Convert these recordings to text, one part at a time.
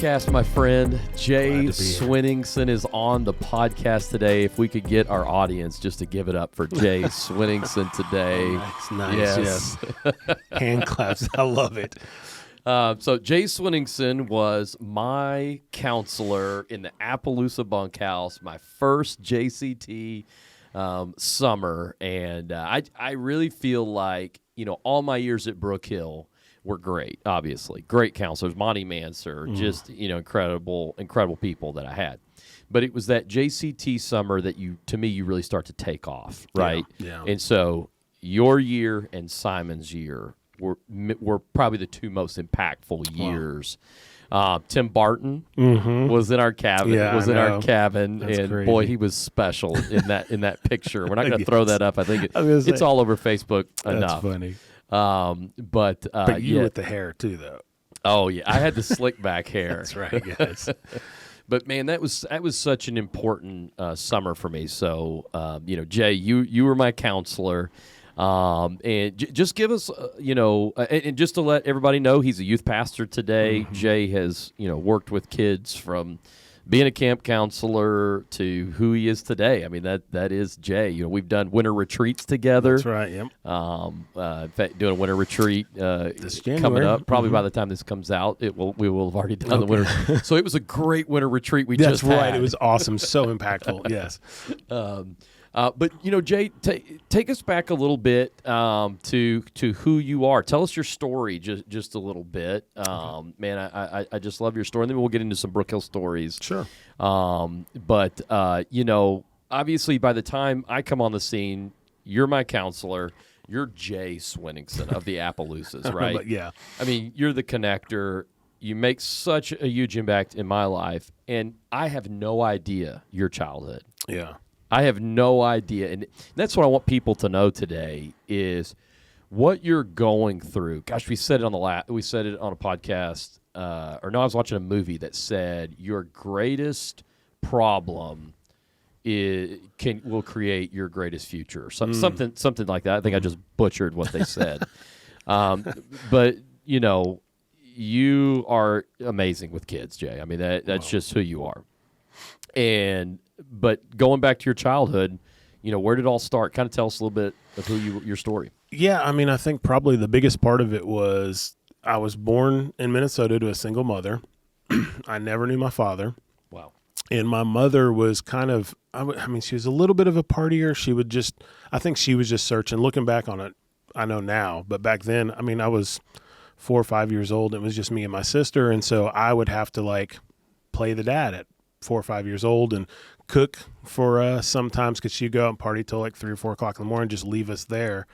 podcast, my friend. Jay Sweningson is on the podcast today. If we could get our audience just to give it up for Jay Sweningson today. Nice. Yes. Hand claps. I love it. So Jay Sweningson was my counselor in the Appaloosa bunkhouse, my first JCT summer. And I really feel like, all my years at Brookhill were great, obviously. Great counselors, Monty Manser, just, incredible people that I had. But it was that JCT summer that you really start to take off, right? Yeah. And so your year and Simon's year were probably the two most impactful years. Tim Barton was in our cabin. And crazy. Boy, he was special in that picture. We're not going to throw that up. I think it's all over Facebook enough. That's funny. But you with the hair too, though. Oh yeah, I had the slick back hair. That's right, guys. But man, that was such an important summer for me. So Jay, you were my counselor. And just give us, and just to let everybody know, he's a youth pastor today. Jay has, worked with kids from being a camp counselor to who he is today. I mean, that is Jay. We've done winter retreats together. That's right. Yep. In fact, doing a winter retreat this January. Coming up. Probably by the time this comes out, we will have already done the winter. So it was a great winter retreat we just had. That's right. It was awesome. So impactful. Yes. But Jay, take us back a little bit to who you are. Tell us your story just a little bit. Man, I just love your story. And then we'll get into some Brookhill stories. Sure. But obviously by the time I come on the scene, you're my counselor. You're Jay Sweningson of the Appaloosas, right? Yeah. I mean, you're the connector. You make such a huge impact in my life, and I have no idea your childhood. Yeah. I have no idea, and that's what I want people to know today is what you're going through. Gosh, we said it on a podcast, I was watching a movie that said your greatest problem will create your greatest future. Something like that. I think I just butchered what they said, but you are amazing with kids, Jay. I mean that's just who you are, But going back to your childhood, where did it all start? Kind of tell us a little bit of your story. Yeah, I mean, I think probably the biggest part of it was I was born in Minnesota to a single mother. I never knew my father. Wow. And my mother was kind of, she was a little bit of a partier. I think she was just searching. Looking back on it, I know now. But back then, I was 4 or 5 years old. And it was just me and my sister. And so I would have to play the dad at 4 or 5 years old and cook for us sometimes because she'd go out and party till 3 or 4 o'clock in the morning, just leave us there.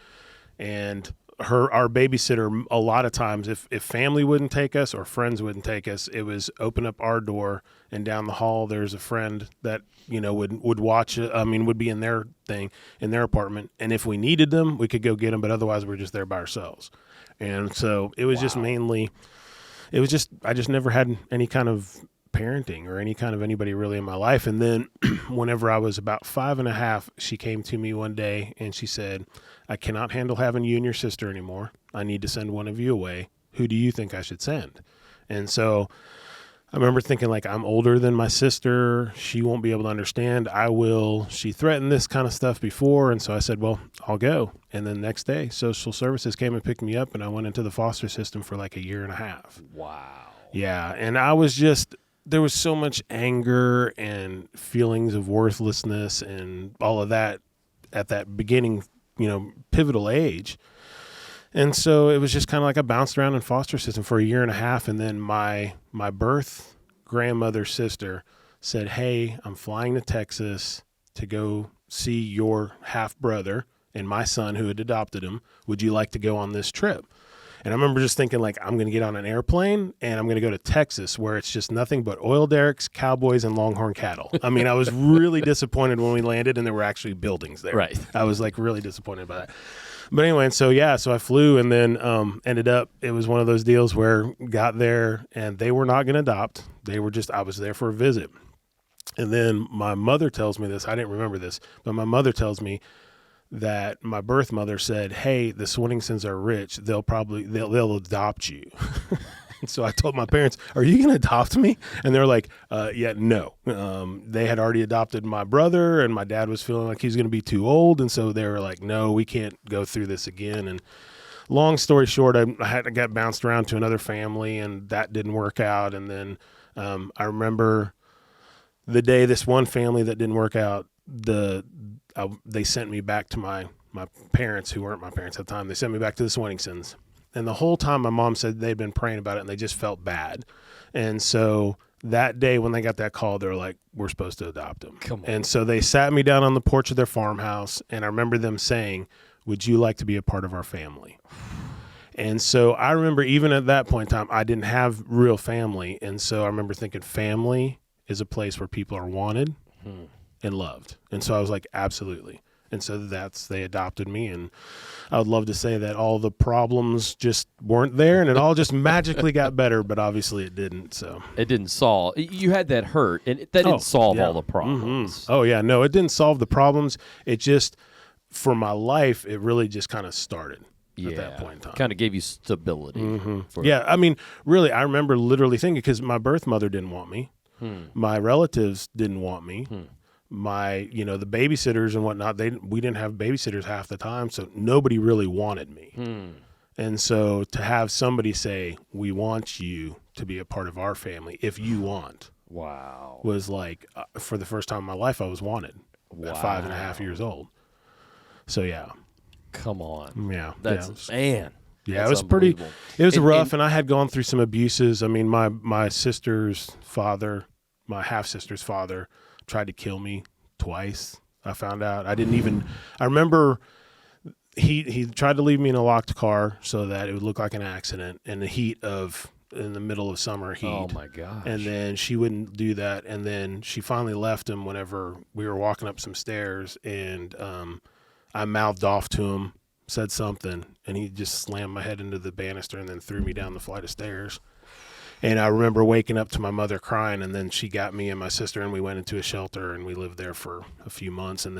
And our babysitter, a lot of times, if family wouldn't take us or friends wouldn't take us, it was open up our door and down the hall there's a friend that would watch it. Would be in their thing in their apartment, and if we needed them, we could go get them. But otherwise, we're just there by ourselves. And so it was just mainly, I just never had any kind of parenting or any kind of anybody really in my life. And then whenever I was about 5.5, she came to me one day and she said, I cannot handle having you and your sister anymore. I need to send one of you away. Who do you think I should send? And so I remember thinking I'm older than my sister. She won't be able to understand. I will. She threatened this kind of stuff before. And so I said, well, I'll go. And then the next day, social services came and picked me up and I went into the foster system for 1.5 years. Wow. Yeah. And I was there was so much anger and feelings of worthlessness and all of that at that beginning, pivotal age. And so it was just kind of I bounced around in foster system for 1.5 years. And then my birth grandmother's sister said, hey, I'm flying to Texas to go see your half brother and my son who had adopted him. Would you like to go on this trip? And I remember just thinking I'm going to get on an airplane and I'm going to go to Texas where it's just nothing but oil derricks, cowboys, and longhorn cattle. I was really disappointed when we landed and there were actually buildings there. Right. I was really disappointed by that. But anyway, and so I flew and then ended up, it was one of those deals where got there and they were not going to adopt. I was there for a visit. And then my mother tells me this, I didn't remember this, but my mother tells me that my birth mother said, hey, the Sweningsons are rich. They'll adopt you. So I told my parents, "Are you going to adopt me?" And they're like, "Yeah, no." They had already adopted my brother, and my dad was feeling like he was going to be too old, and so they were like, "No, we can't go through this again." And long story short, I got bounced around to another family, and that didn't work out. And then I remember the day this one family that didn't work out, they sent me back to my parents, who weren't my parents at the time. They sent me back to the Sweningsons. And the whole time my mom said they'd been praying about it and they just felt bad. And so that day when they got that call, they were like, "We're supposed to adopt him." Come on. And so they sat me down on the porch of their farmhouse. And I remember them saying, "Would you like to be a part of our family?" And so I remember even at that point in time, I didn't have real family. And so I remember thinking family is a place where people are wanted and loved. And so I was like, absolutely. And so they adopted me. And I would love to say that all the problems just weren't there and it all just magically got better, but obviously it didn't. So it didn't solve. You had that hurt, and that didn't solve all the problems. Oh, yeah. No, it didn't solve the problems. It just, for my life, it really just kind of started at that point in time. Kind of gave you stability. Yeah. I mean, really, I remember literally thinking, because my birth mother didn't want me. My relatives didn't want me. My, the babysitters and whatnot, we didn't have babysitters half the time, so nobody really wanted me. And so to have somebody say, "We want you to be a part of our family if you want," wow, was like, for the first time in my life, I was wanted at 5.5 years old. So yeah. Come on. Yeah. Man. Yeah, it was pretty. It was rough, and I had gone through some abuses. I mean, my sister's father, my half sister's father, tried to kill me twice. I found out. I remember he tried to leave me in a locked car so that it would look like an accident in the middle of summer heat. Oh my gosh. And then she wouldn't do that, and then she finally left him whenever we were walking up some stairs, and I mouthed off to him, said something, and he just slammed my head into the banister and then threw me down the flight of stairs. And I remember waking up to my mother crying, and then she got me and my sister, and we went into a shelter, and we lived there for a few months. So I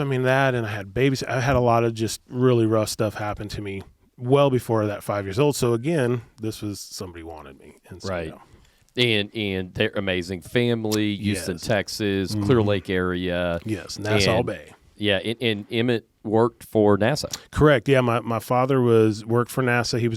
mean, that, and I had babies. I had a lot of just really rough stuff happen to me well before that 5 years old. So again, this was somebody wanted me. And so, right. And they're amazing family, Houston, Texas, Clear Lake area. Yes, Nassau Bay. Yeah, and Emmett worked for NASA. Correct. Yeah, my father worked for NASA. He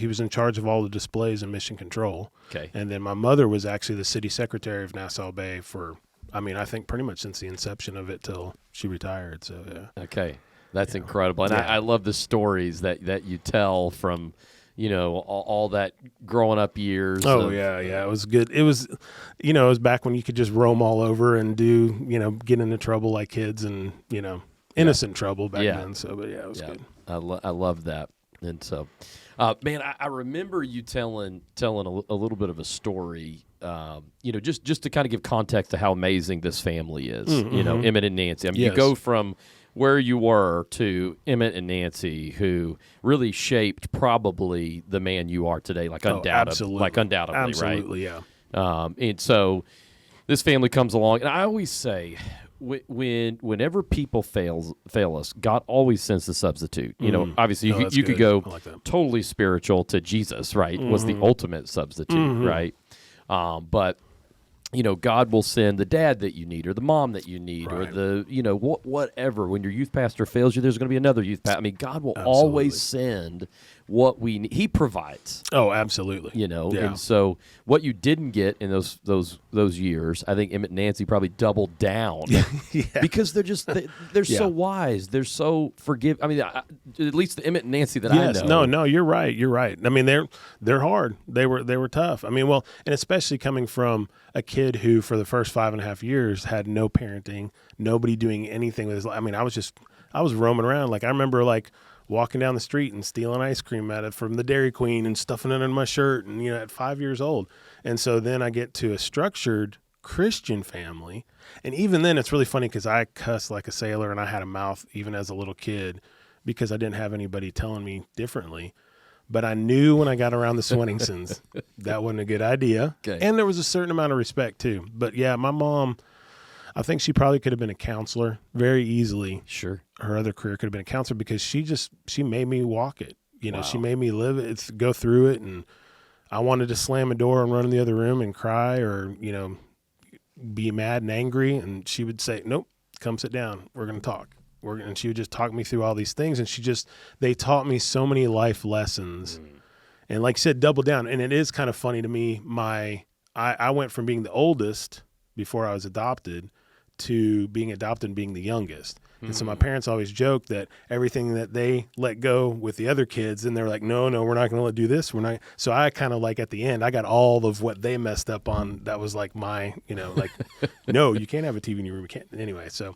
was in charge of all the displays and mission control. Okay. And then my mother was actually the city secretary of Nassau Bay for, I think pretty much since the inception of it till she retired. So yeah. Okay, that's incredible, and I love the stories that you tell from, all that growing up years. Oh, yeah. It was good. It was, it was back when you could just roam all over and do, get into trouble like kids and, innocent trouble back then. So, but it was good. I love that. And so, man, I remember you telling a little bit of a story, just to kind of give context to how amazing this family is, Emmett and Nancy. I mean, you go from where you were to Emmett and Nancy, who really shaped probably the man you are today, undoubtedly, absolutely, right? Yeah. And so this family comes along, and I always say, whenever people fail us, God always sends the substitute. Obviously, you could go totally spiritual to Jesus, right? Was the ultimate substitute, right? But God will send the dad that you need, or the mom that you need, or the whatever. When your youth pastor fails you, there's going to be another youth pastor. I mean, God will always send what we need. He provides. Oh, absolutely. And so what you didn't get in those years, I think Emmett and Nancy probably doubled down because they're so wise. They're so forgiving. I mean, at least the Emmett and Nancy that I know. No, you're right. I mean, they're hard. They were tough. I mean, well, and especially coming from a kid who for the first 5.5 years had no parenting, nobody doing anything with his life. I mean, I was roaming around. I remember walking down the street and stealing ice cream from the Dairy Queen and stuffing it in my shirt, and at 5 years old. And so then I get to a structured Christian family, and even then it's really funny because I cussed like a sailor and I had a mouth even as a little kid because I didn't have anybody telling me differently. But I knew when I got around the Sweningsons that wasn't a good idea. Okay. And there was a certain amount of respect too. But yeah, my mom, I think she probably could have been a counselor very easily. Sure. Her other career could have been a counselor because she made me walk it. You know, Wow. she made me live it, go through it. And I wanted to slam a door and run in the other room and cry or, you know, be mad and angry. And she would say, nope, come sit down. We're going to talk. And she would just talk me through all these things. And they taught me so many life lessons. And like I said, double down. And it is kind of funny to me. I went from being the oldest before I was adopted to being adopted and being the youngest. And so my parents always joked that everything that they let go with the other kids, and they're like, no, we're not going to do this. We're not. So I kind of like at the end, I got all of what they messed up on. That was like my, you know, like, no, you can't have a TV in your room. You can't. Anyway, so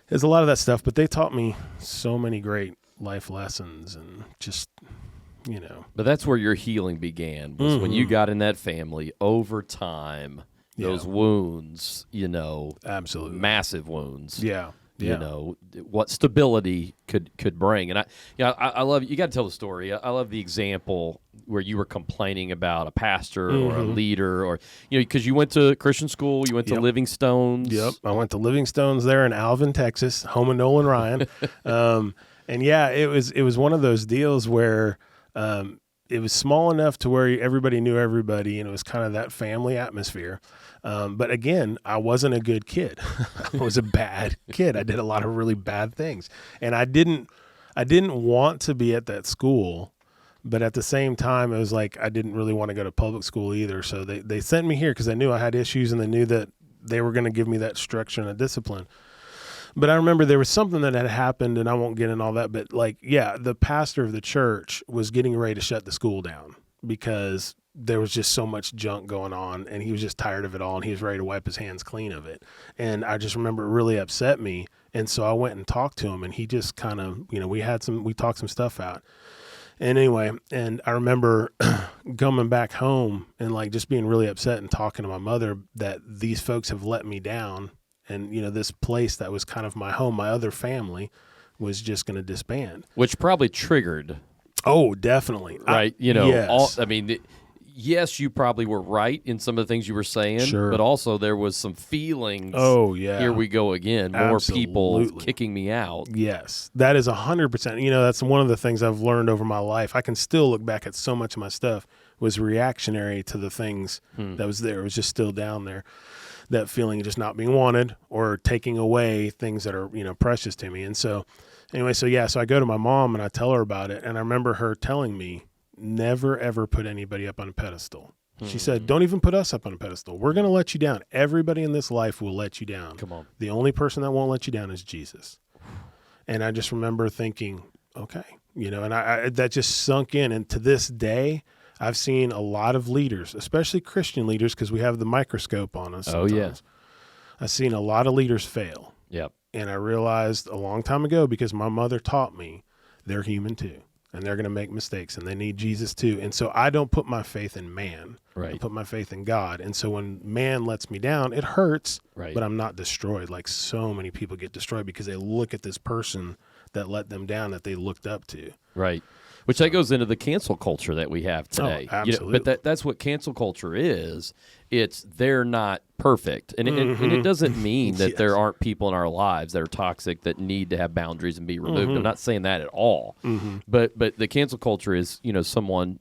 there's a lot of that stuff, but they taught me so many great life lessons and just, you know. But that's where your healing began, was when you got in that family over time, those wounds, you know. Absolutely. Massive wounds. Yeah. You know what stability could bring, and I love you. Got to tell the story. I love the example where you were complaining about a pastor or a leader, or you know, because you went to Christian school, you went to Livingstone's. Yep, I went to Livingstone's there in Alvin, Texas, home of Nolan Ryan, and yeah, it was one of those deals where it was small enough to where everybody knew everybody, and it was kind of that family atmosphere. But again, I wasn't a good kid. I was a bad kid. I did a lot of really bad things, and I didn't want to be at that school. But at the same time, it was like I didn't really want to go to public school either. So they sent me here because they knew I had issues, and they knew that they were going to give me that structure and a discipline. But I remember there was something that had happened, and I won't get into all that, but like, yeah, the pastor of the church was getting ready to shut the school down because there was just so much junk going on, and he was just tired of it all, and he was ready to wipe his hands clean of it. And I just remember it really upset me. And so I went and talked to him, and he just kind of, you know, we talked some stuff out. And anyway, and I remember coming back home and like just being really upset and talking to my mother that these folks have let me down. And, you know, this place that was kind of my home, my other family, was just going to disband. Which probably triggered. Oh, definitely. Right. You know, yes. Yes, you probably were right in some of the things you were saying, sure. But also there was some feelings. Oh, yeah. Here we go again. More Absolutely. people kicking me out. Yes, that is 100%. You know, that's one of the things I've learned over my life. I can still look back at so much of my stuff was reactionary to the things that was there. It was just still down there. That feeling of just not being wanted or taking away things that are, you know, precious to me. And so anyway, so I go to my mom and I tell her about it. And I remember her telling me, never, ever put anybody up on a pedestal. She said, don't even put us up on a pedestal. We're going to let you down. Everybody in this life will let you down. Come on. The only person that won't let you down is Jesus. And I just remember thinking, okay, you know, and I that just sunk in. And to this day, I've seen a lot of leaders, especially Christian leaders, because we have the microscope on us sometimes. Oh, yeah. I've seen a lot of leaders fail. Yep. And I realized a long time ago, because my mother taught me, they're human too. And they're going to make mistakes, and they need Jesus too. And so I don't put my faith in man. Right. I put my faith in God. And so when man lets me down, it hurts, but I'm not destroyed. Like so many people get destroyed because they look at this person that let them down that they looked up to. Right. Which that goes into the cancel culture that we have today. Oh, absolutely. But that's what cancel culture is. It's they're not perfect. And, and it doesn't mean that there aren't people in our lives that are toxic that need to have boundaries and be removed. I'm not saying that at all. But the cancel culture is, you know, someone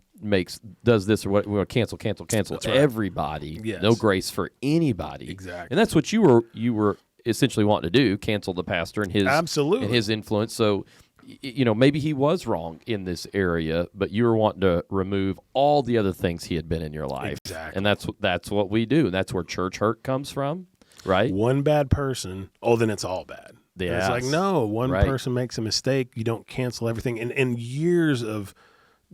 does this or what, we want to cancel That's everybody. Yes. No grace for anybody. Exactly. And that's what you were essentially wanting to do, cancel the pastor and his influence. So, you know, maybe he was wrong in this area, but you were wanting to remove all the other things he had been in your life. Exactly. And that's what we do. That's where church hurt comes from, right? One bad person, then it's all bad. Yeah. It's like, no, one person makes a mistake, you don't cancel everything. And years of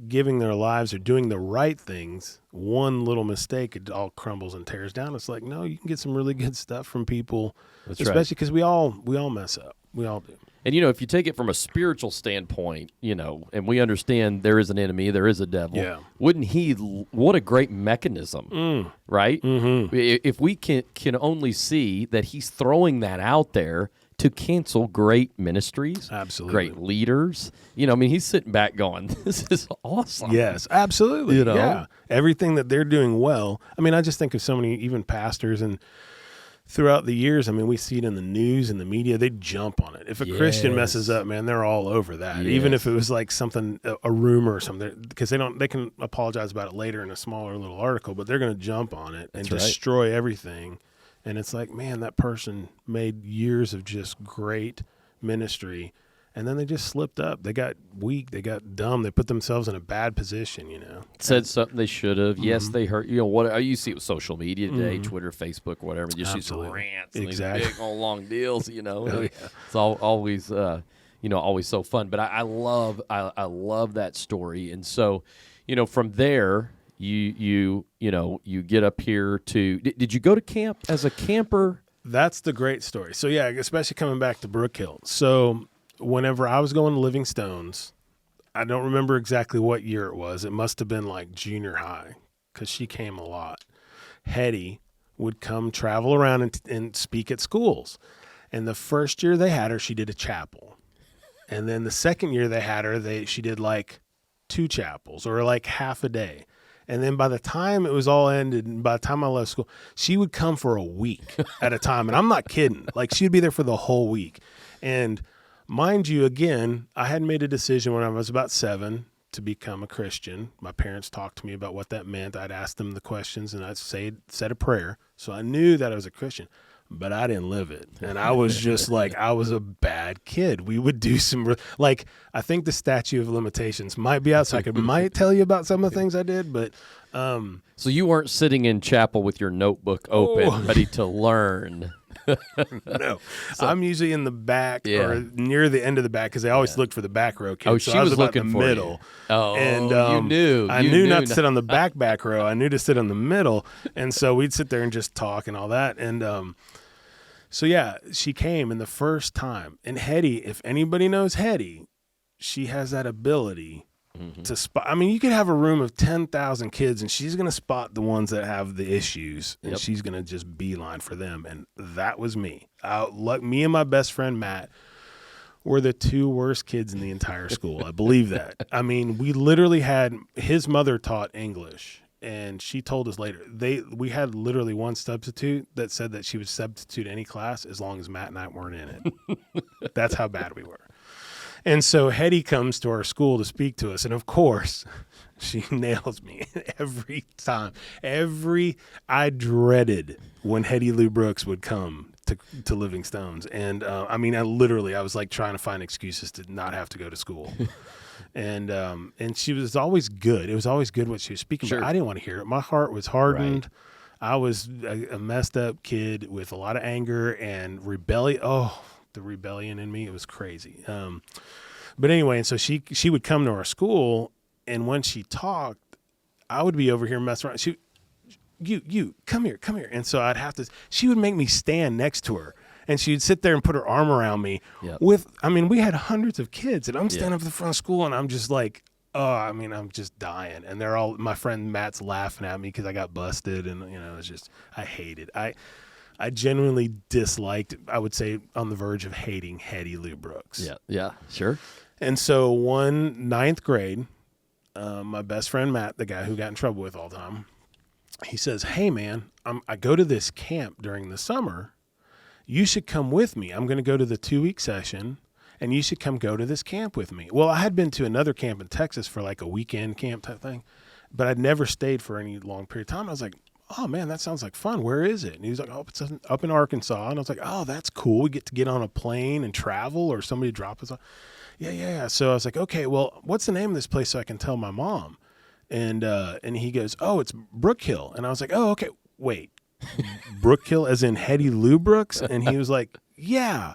giving their lives or doing the right things, one little mistake, it all crumbles and tears down. It's like, no, you can get some really good stuff from people, especially because we all mess up. We all do. And, you know, if you take it from a spiritual standpoint, you know, and we understand there is an enemy, there is a devil, what a great mechanism, right? Mm-hmm. If we can only see that he's throwing that out there to cancel great ministries, absolutely, great leaders. You know, I mean, he's sitting back going, this is awesome. Yes, absolutely. You know? Yeah. Everything that they're doing well. I mean, I just think of so many, even pastors and throughout the years, I mean, we see it in the news and the media. They jump on it. If a Christian messes up, man, they're all over that. Even if it was like something, a rumor or something, because they can apologize about it later in a smaller little article, but they're going to jump on it and destroy everything. And it's like, man, that person made years of just great ministry, and then they just slipped up. They got weak. They got dumb. They put themselves in a bad position, Said something they should have. Yes, they hurt. What you see it with social media today, Twitter, Facebook, whatever. Just these rants and these big, long deals. It's always always so fun. But I love that story. And so, from there, you get up here to. Did you go to camp as a camper? That's the great story. So yeah, especially coming back to Brookhill. So whenever I was going to Livingstone's, I don't remember exactly what year it was. It must have been like junior high, because she came a lot. Hetty would come travel around and speak at schools. And the first year they had her, she did a chapel. And then the second year they had her, she did like 2 chapels or like half a day. And then by the time it was all ended, and by the time I left school, she would come for a week at a time. And I'm not kidding. Like, she'd be there for the whole week. And mind you, again, I had made a decision when I was about 7 to become a Christian. My parents talked to me about what that meant. I'd ask them the questions, and I'd said a prayer. So I knew that I was a Christian, but I didn't live it. And I was just like, I was a bad kid. We would do some, I think the statute of limitations might be out, so I might tell you about some of the things I did, but. So you weren't sitting in chapel with your notebook open, ready to learn. No, so, I'm usually in the back or near the end of the back, because they always looked for the back row kids. Oh, she was looking for middle. You. Oh, and you knew. I knew not to sit on the back row. I knew to sit on the middle, and so we'd sit there and just talk and all that. And so yeah, she came, and the first time. And Hetty, if anybody knows Hetty, she has that ability to spot. I mean, you could have a room of 10,000 kids, and she's going to spot the ones that have the issues, and she's going to just beeline for them. And that was me. Me and my best friend, Matt, were the 2 worst kids in the entire school. I believe that. I mean, we literally had, his mother taught English, and she told us later, we had literally one substitute that said that she would substitute any class as long as Matt and I weren't in it. That's how bad we were. And so Hetty comes to our school to speak to us. And of course, she nails me every time. I dreaded when Hetty Lou Brooks would come to Livingstone's. And I was like trying to find excuses to not have to go to school. And she was always good. It was always good what she was speaking, but I didn't want to hear it. My heart was hardened. Right. I was a messed up kid with a lot of anger and rebellion. Oh, the rebellion in me, it was crazy. But anyway, and so she would come to our school, and when she talked, I would be over here messing around. You come here. And so she would make me stand next to her, and she'd sit there and put her arm around me we had hundreds of kids, and I'm standing up at the front of school, and I'm just like, I'm just dying. And they're all, my friend Matt's laughing at me because I got busted, and it's just, I hated. I genuinely disliked, I would say, on the verge of hating Hetty Lou Brooks. Yeah, sure. And so one 9th grade, my best friend Matt, the guy who got in trouble with all the time, he says, "Hey man, I go to this camp during the summer. You should come with me. I'm going to go to the 2-week session, and you should come go to this camp with me." Well, I had been to another camp in Texas for like a weekend camp type thing, but I'd never stayed for any long period of time. I was like, "Oh man, that sounds like fun. Where is it?" And he was like, "Oh, it's up in Arkansas." And I was like, "Oh, that's cool. We get to get on a plane and travel, or somebody drop us off." Yeah. So I was like, "Okay, well, what's the name of this place so I can tell my mom?" And he goes, "Oh, it's Brookhill." And I was like, "Oh, okay. Wait, Brookhill as in Hetty Lou Brooks?" And he was like, "Yeah."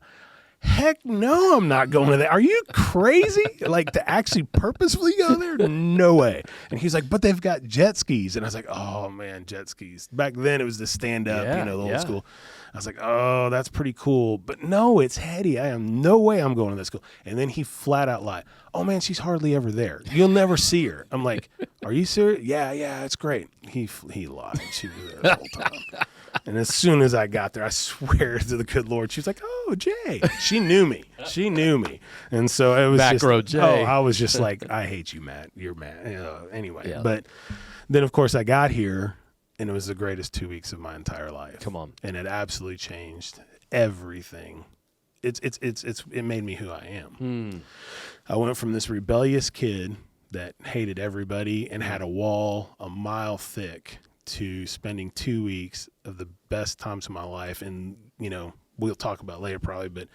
Heck no, I'm not going to that. Are you crazy? Like, to actually purposefully go there? No way. And he's like, "But they've got jet skis." And I was like, "Oh man, jet skis." Back then it was the stand up, the old school. I was like, "Oh, that's pretty cool." But no, it's Hetty. I am no way I'm going to that school. And then he flat out lied. "Oh man, she's hardly ever there. You'll never see her." I'm like, "Are you serious?" Yeah, it's great. He lied. She was there the whole time. And as soon as I got there, I swear to the good Lord, she was like, "Oh, Jay." She knew me. And so it was back row Jay. I was just like, "I hate you, Matt. You're mad." Anyway, but then of course I got here, And it was the greatest 2 weeks of my entire life. Come on. And it absolutely changed everything. It made me who I am. I went from this rebellious kid that hated everybody and had a wall a mile thick to spending 2 weeks of the best times of my life. And, we'll talk about later probably, but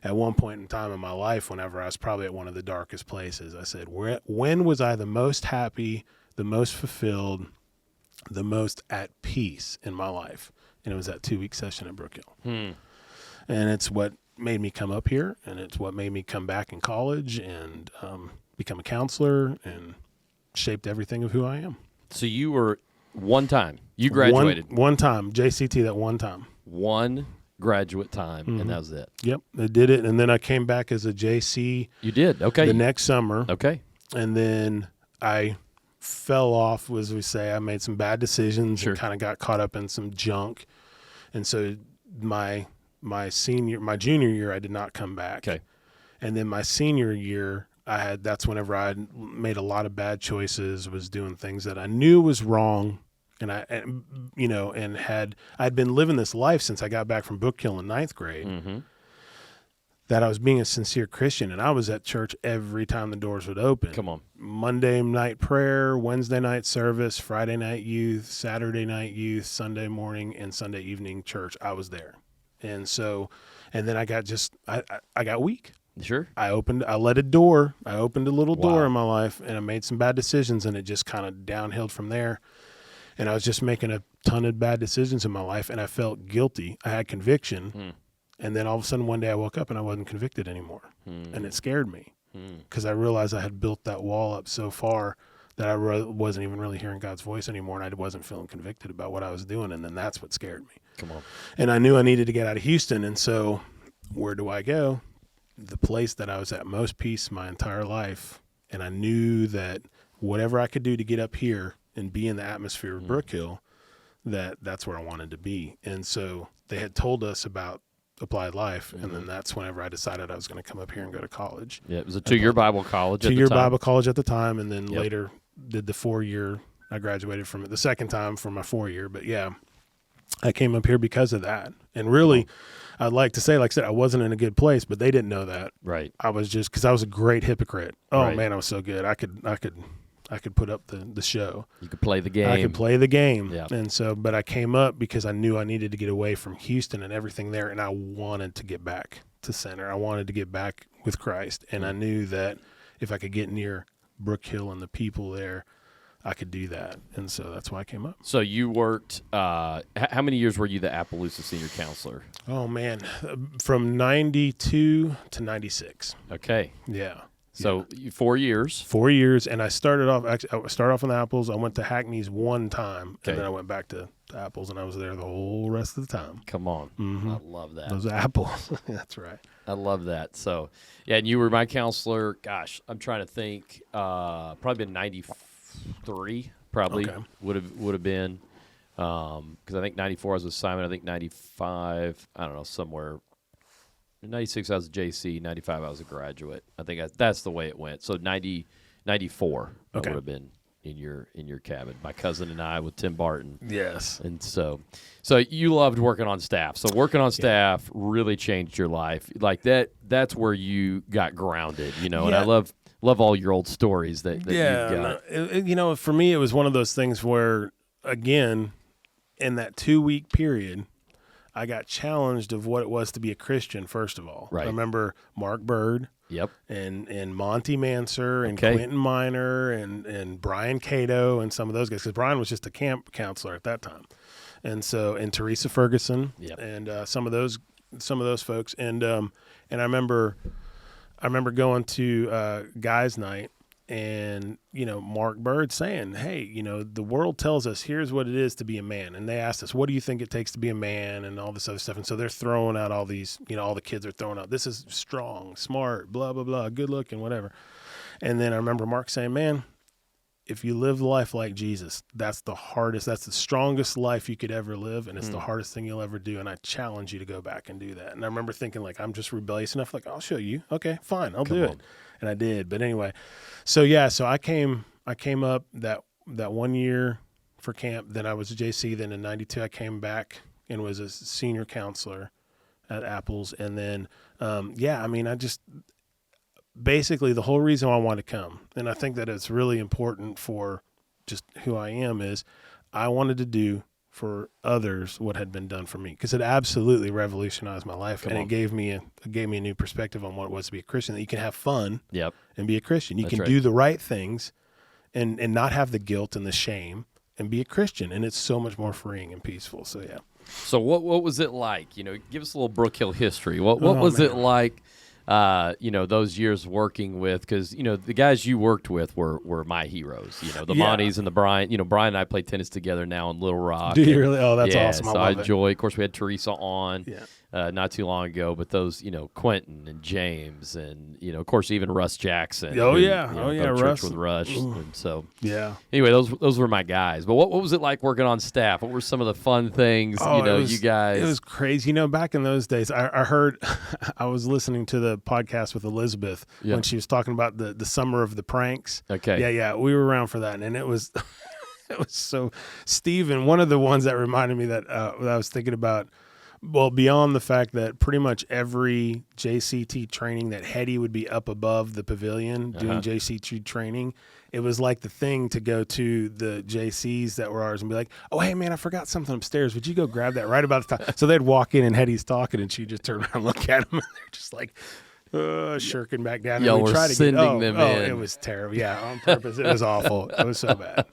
at one point in time in my life, whenever I was probably at one of the darkest places, I said, when was I the most happy, the most fulfilled, the most at peace in my life? And it was that 2 week session at Brookhill. And it's what made me come up here, and it's what made me come back in college and become a counselor, and shaped everything of who I am. So you were one time. You graduated. One time. JCT that one time. One graduate time, and that was it. Yep, I did it, and then I came back as a JC. You did? Okay. The next summer. Okay. And then I fell off, as we say. I made some bad decisions and kind of got caught up in some junk. And so my junior year, I did not come back. Okay. And then my senior year, that's whenever I made a lot of bad choices, was doing things that I knew was wrong. And I'd been living this life since I got back from Brookhill in ninth grade, that I was being a sincere Christian, and I was at church every time the doors would open. Come on. Monday night prayer, Wednesday night service, Friday night youth, Saturday night youth, Sunday morning and Sunday evening church. I was there. And then I got weak. Sure. I opened a little door in my life, and I made some bad decisions, and it just kind of downhilled from there. And I was just making a ton of bad decisions in my life, and I felt guilty. I had conviction. And then all of a sudden one day I woke up and I wasn't convicted anymore. And it scared me because I realized I had built that wall up so far that I wasn't even really hearing God's voice anymore, and I wasn't feeling convicted about what I was doing. And then that's what scared me. Come on. And I knew I needed to get out of Houston. And so where do I go? The place that I was at most peace my entire life. And I knew that whatever I could do to get up here and be in the atmosphere of Brookhill, that's where I wanted to be. And so they had told us about Applied Life, and then that's whenever I decided I was going to come up here and go to college. Yeah, it was a 2-year Bible college at the time. 2-year Bible college at the time, and then later did the 4-year. I graduated from it the second time for my 4-year, but yeah, I came up here because of that. And really, I'd like to say, like I said, I wasn't in a good place, but they didn't know that. Right. I was just, because I was a great hypocrite. Oh Right. man, I was so good. I could put up the show. You could play the game. I could play the game. Yeah. And so, but I came up because I knew I needed to get away from Houston and everything there. And I wanted to get back to center. I wanted to get back with Christ. And I knew that if I could get near Brookhill and the people there, I could do that. And so that's why I came up. So you worked, how many years were you the Appaloosa senior counselor? Oh man, from 92 to 96. Okay. Yeah. So 4 years. 4 years, and I started off on the Apples. I went to Hackney's one time, Okay. and then I went back to Apples, and I was there the whole rest of the time. Come on. Mm-hmm. I love that. Those Apples. That's right. I love that. So, yeah, and you were my counselor. Gosh, I'm trying to think. Probably been 93. Probably Okay. would have been because I think 94 I was with Simon. I think 95. I don't know, somewhere. In 96 I was a JC. 95 I was a graduate. I think that's the way it went. So 94 I would have been in your cabin. My cousin and I with Tim Barton. Yes. And so you loved working on staff. So working on staff really changed your life. Like that's where you got grounded, and I love all your old stories that you've got. For me, it was one of those things where, again, in that 2 week period, I got challenged of what it was to be a Christian, first of all. Right. I remember Mark Bird. Yep. And Monty Manser and Quentin Miner and Brian Cato and some of those guys, because Brian was just a camp counselor at that time. And Teresa Ferguson and some of those folks. And I remember going to guys' night, and Mark Bird saying, hey, the world tells us here's what it is to be a man. And they asked us, what do you think it takes to be a man, and all this other stuff. And so they're throwing out all these, all the kids are throwing out, this is strong, smart, blah, blah, blah, good looking, whatever. And then I remember Mark saying, man, if you live life like Jesus, that's the strongest life you could ever live. And it's the hardest thing you'll ever do. And I challenge you to go back and do that. And I remember thinking, like, I'm just rebellious enough. Like, I'll show you. Okay, fine. I'll do it. And I did. But anyway, so I came up that 1 year for camp. Then I was a JC. Then in 92, I came back and was a senior counselor at Apples. And then, I just basically the whole reason why I wanted to come, and I think that it's really important for just who I am, is I wanted to do for others what had been done for me, because it absolutely revolutionized my life. It gave me a new perspective on what it was to be a Christian, that you can have fun and be a Christian. You can do the right things and not have the guilt and the shame and be a Christian. And it's so much more freeing and peaceful. So, yeah. So what was it like? Give us a little Brookhill history. What was it like, those years working with, because, the guys you worked with were my heroes, the Monties and the Brian. Brian and I play tennis together now in Little Rock. Do you really? Oh, that's awesome. So I enjoy. Of course, we had Teresa on not too long ago, but those, Quentin and James and, of course, even Russ Jackson. Oh, who, yeah. Russ. With Rush. And so, anyway, those were my guys. But what was it like working on staff? What were some of the fun things, you guys? It was crazy. Back in those days, I heard, I was listening to the podcast with Elizabeth when she was talking about the summer of the pranks. Okay. Yeah. We were around for that. And it was, it was so, Steven, one of the ones that reminded me that I was thinking about, well, beyond the fact that pretty much every JCT training that Hetty would be up above the pavilion doing JCT training, it was like the thing to go to the JCs that were ours and be like, oh, hey, man, I forgot something upstairs. Would you go grab that right about the time? So they'd walk in and Hetty's talking and she'd just turn around and look at them and they're just like shirking back down. Y'all were sending them in. It was terrible. Yeah, on purpose. It was awful. It was so bad.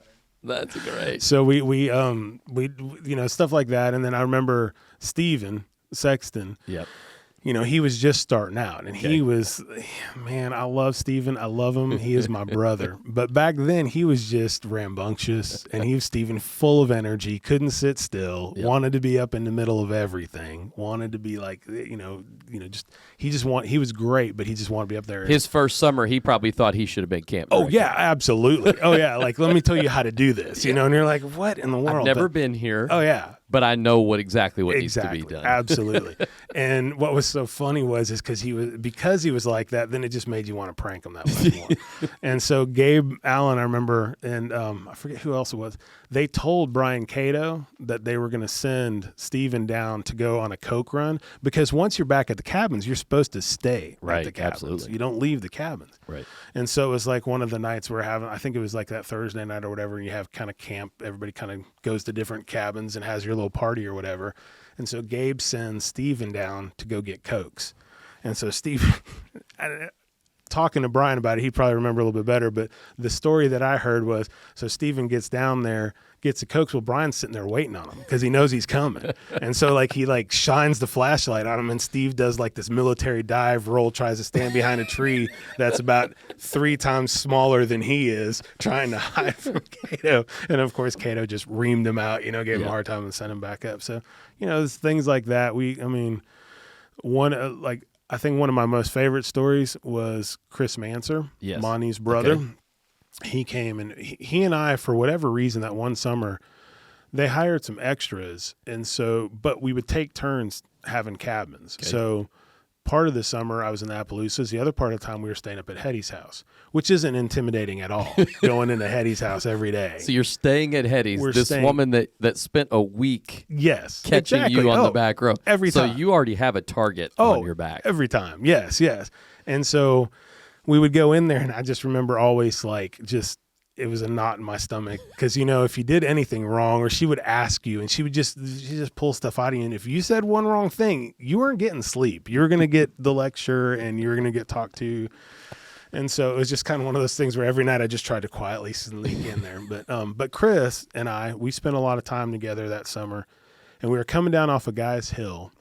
That's great. So we stuff like that. And then I remember Steven Sexton. Yep. He was just starting out, and he was, man, I love Steven. I love him. He is my brother. But back then, he was just rambunctious, and he was Steven, full of energy, couldn't sit still, wanted to be up in the middle of everything, wanted to be like, he was great, but he just wanted to be up there. His first summer, he probably thought he should have been camp director. Oh, yeah, absolutely. Oh, yeah, like, let me tell you how to do this, and you're like, what in the world? I've never been here. Oh, yeah. But I know what needs to be done. Absolutely. And what was so funny was because he was like that, then it just made you want to prank him that much more. And so Gabe Allen, I remember, and I forget who else it was, they told Brian Cato that they were going to send Steven down to go on a Coke run, because once you're back at the cabins, you're supposed to stay at the cabins. Absolutely. You don't leave the cabins. Right. And so it was like one of the nights we're having, I think it was like that Thursday night or whatever, and you have kind of camp, everybody kind of goes to different cabins and has your little party or whatever. And so Gabe sends Steven down to go get Cokes. And so Steven, talking to Brian about it, he'd probably remember a little bit better, but the story that I heard was, so Steven gets down there, gets the Cokes, well, Brian's sitting there waiting on him because he knows he's coming. And so he shines the flashlight on him, and Steve does this military dive roll, tries to stand behind a tree that's about 3 times smaller than he is, trying to hide from Cato. And of course, Cato just reamed him out, gave him a hard time and sent him back up. So, there's things like that. I think one of my most favorite stories was Chris Manser, Monty's brother. Okay. He came, and he and I, for whatever reason, that one summer, they hired some extras. And so, but we would take turns having cabins. Okay. So part of the summer I was in the Appaloosas. The other part of the time we were staying up at Hetty's house, which isn't intimidating at all, going into Hetty's house every day. So you're staying at Hetty's, woman that spent a week catching you on the back row. Every time. So you already have a target on your back. Every time. Yes. And so we would go in there, and I just remember always it was a knot in my stomach because, if you did anything wrong, or she would ask you, and she just pull stuff out of you. And if you said one wrong thing, you weren't getting sleep. You were going to get the lecture, and you were going to get talked to. And so it was just kind of one of those things where every night I just tried to quietly sneak in there. But Chris and we spent a lot of time together that summer, and we were coming down off a guy's hill.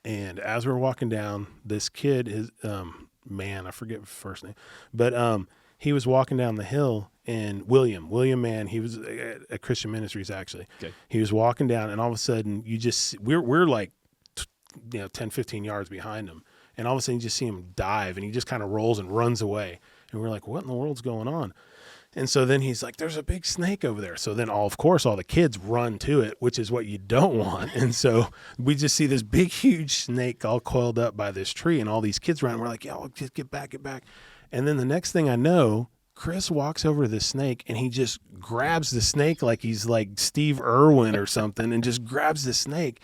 And as we were walking down, this kid is, I forget his first name, but he was walking down the hill, and William Mann, he was at Christian Ministries actually. Okay. He was walking down, and all of a sudden we're like 10, 15 yards behind him. And all of a sudden you just see him dive, and he just kind of rolls and runs away. And we're like, what in the world's going on? And so then he's like, there's a big snake over there. So then of course all the kids run to it, which is what you don't want. And so we just see this big, huge snake all coiled up by this tree, and all these kids run. We're like, yeah, just get back. And then the next thing I know, Chris walks over to the snake and he just grabs the snake like he's like Steve Irwin or something and just grabs the snake.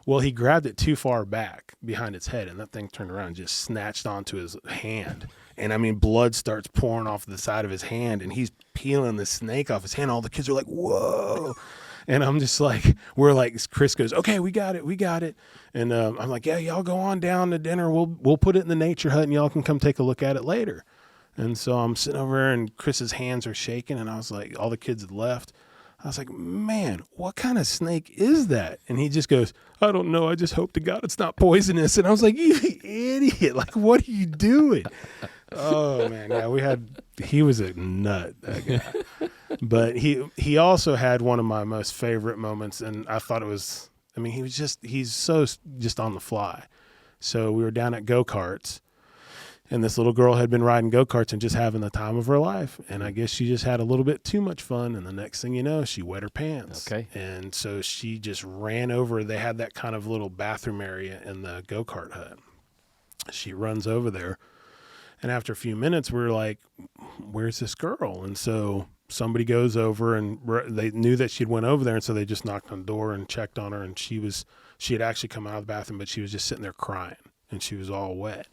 Well, he grabbed it too far back behind its head, and that thing turned around and just snatched onto his hand. And, I mean, blood starts pouring off the side of his hand, and he's peeling the snake off his hand. All the kids are like, whoa. And I'm just like, Chris goes, okay, we got it. And I'm like, yeah, y'all go on down to dinner. We'll put it in the nature hut, and y'all can come take a look at it later. And so I'm sitting over there, and Chris's hands are shaking, and I was like, all the kids had left. I was like, man, what kind of snake is that? And he just goes, I don't know. I just hope to God it's not poisonous. And I was like, you idiot. Like, what are you doing? Oh, man. Yeah, he was a nut, that guy. But he also had one of my most favorite moments. And I thought it was, I mean, he's so just on the fly. So we were down at go-karts. And this little girl had been riding go-karts and just having the time of her life. And I guess she just had a little bit too much fun. And the next thing you know, she wet her pants. Okay. And so she just ran over. They had that kind of little bathroom area in the go-kart hut. She runs over there. And after a few minutes, we're like, where's this girl? And so somebody goes over, and they knew that she'd went over there. And so they just knocked on the door and checked on her. And she had actually come out of the bathroom, but she was just sitting there crying. And she was all wet.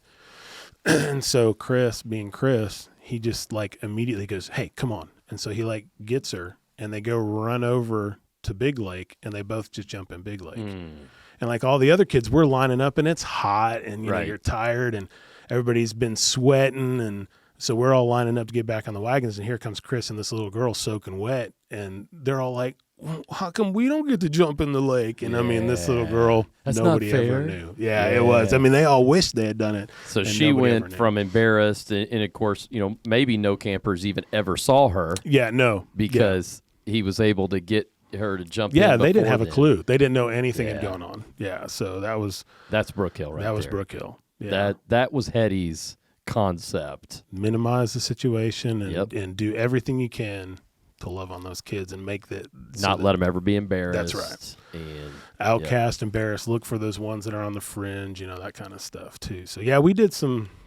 And so Chris, being Chris, he just like immediately goes, hey, come on. And so he like gets her, and they go run over to Big Lake, and they both just jump in Big Lake. And like all the other kids, we're lining up, and it's hot, and you know, you're tired, and everybody's been sweating. And so we're all lining up to get back on the wagons. And here comes Chris and this little girl soaking wet. And they're all like, well, how come we don't get to jump in the lake? And I mean, this little girl, nobody ever knew. Yeah, it was. I mean, they all wished they had done it. So she went from embarrassed, and of course, you know, maybe no campers even ever saw her. Yeah, no. Because he was able to get her to jump in. Yeah, they didn't have a clue. They didn't know anything had gone on. Yeah, so that's Brookhill right there. That was Brookhill. Yeah. That was Hetty's concept. Minimize the situation and do everything you can to love on those kids and make that let them ever be embarrassed. That's right. And outcast, embarrassed, look for those ones that are on the fringe, you know, that kind of stuff too. So yeah, we did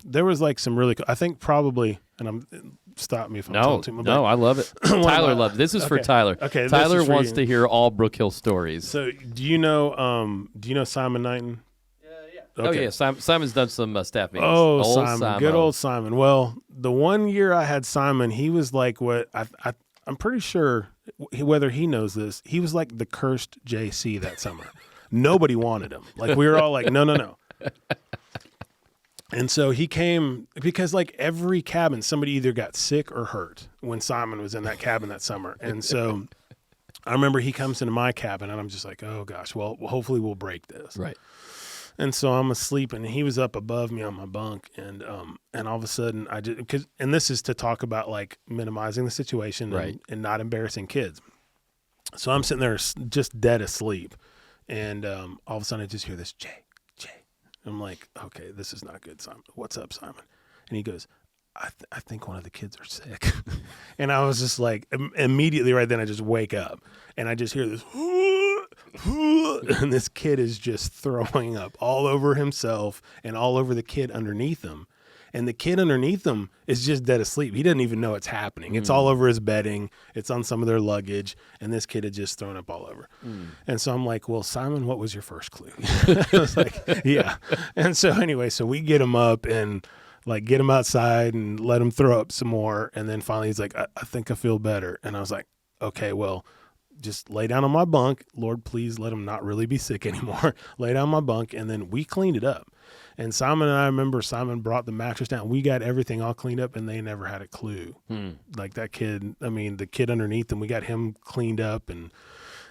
there was like some really I think probably, and stop me if I'm talking too much. No, I love it. Tyler loved it. This is for Tyler. Okay. Tyler wants to hear all Brookhill stories. So do you know Simon Knighton? Okay. Oh, yeah. Simon's done some staff meetings. Oh, Simon. Good old Simon. Well, the one year I had Simon, he was like what I'm pretty sure, whether he knows this, he was like the cursed JC that summer. Nobody wanted him. Like, we were all like, no. And so he came because like every cabin, somebody either got sick or hurt when Simon was in that cabin that summer. And so I remember he comes into my cabin, and I'm just like, oh, gosh, well, hopefully we'll break this. Right. And so I'm asleep, and he was up above me on my bunk, and all of a sudden and this is to talk about like minimizing the situation and not embarrassing kids. So I'm sitting there just dead asleep, and all of a sudden I just hear this Jay. I'm like, okay, this is not good, Simon. What's up, Simon? And he goes, I think one of the kids are sick. And I was just like, immediately right then I just wake up, and I just hear this. And this kid is just throwing up all over himself and all over the kid underneath him. And the kid underneath him is just dead asleep. He doesn't even know it's happening. It's all over his bedding. It's on some of their luggage. And this kid had just thrown up all over. And so I'm like, well, Simon, what was your first clue? I was like, yeah. And so anyway, so we get him up and like get him outside and let him throw up some more. And then finally he's like, I think I feel better. And I was like, okay, well, just lay down on my bunk. Lord, please let him not really be sick anymore. Lay down on my bunk. And then we cleaned it up. And Simon and I remember Simon brought the mattress down. We got everything all cleaned up, and they never had a clue. Like that kid, I mean, the kid underneath them, we got him cleaned up, and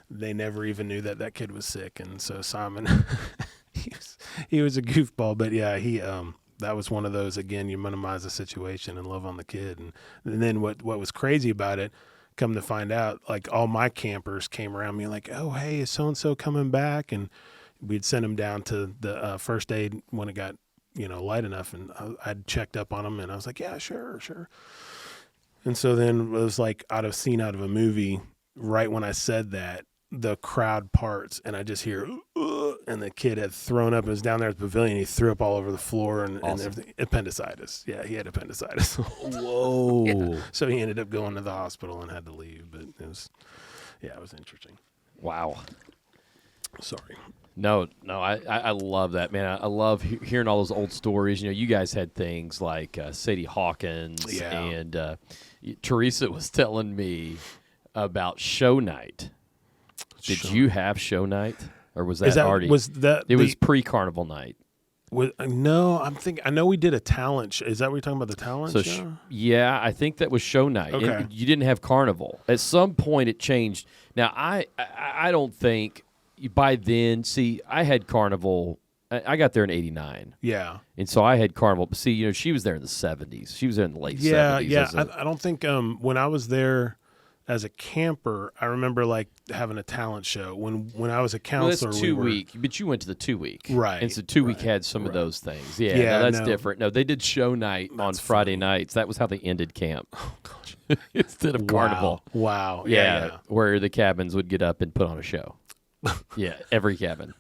they never even knew that kid was sick. And so Simon, he was a goofball, but yeah, that was one of those, again, you minimize the situation and love on the kid. And then what was crazy about it, come to find out, like all my campers came around me like, oh, hey, is so-and-so coming back? And we'd send them down to the first aid when it got, light enough. And I'd checked up on them, and I was like, yeah, sure. And so then it was like out of a movie. Right when I said that, the crowd parts, and I just hear, and the kid had thrown up and was down there at the pavilion. He threw up all over the floor and Awesome. everything. Appendicitis. Yeah, he had appendicitis. Whoa. Yeah. So he ended up going to the hospital and had to leave. But it was interesting. Wow. Sorry. No, I love that, man. I love hearing all those old stories. You know, you guys had things like Sadie Hawkins, and Teresa was telling me about show night. Did you have show night, or was that already? Was that? It was pre-carnival night. No, I know we did a talent show. Is that what you're talking about, the talent show? Yeah, I think that was show night. Okay. You didn't have carnival. At some point, it changed. Now, I don't think by then. See, I had carnival. I got there in '89. Yeah, and so I had carnival. But see, you know, she was there in the '70s. She was there in the late '70s. Yeah. I don't think when I was there as a camper, I remember like having a talent show. When I was a counselor, that's 2 week. But you went to the 2 week, right? And so 2 week had some of those things. Yeah, no, that's different. No, they did show night on Friday nights. That was how they ended camp. Oh gosh, instead of carnival. Wow. Yeah, where the cabins would get up and put on a show. Yeah, every cabin.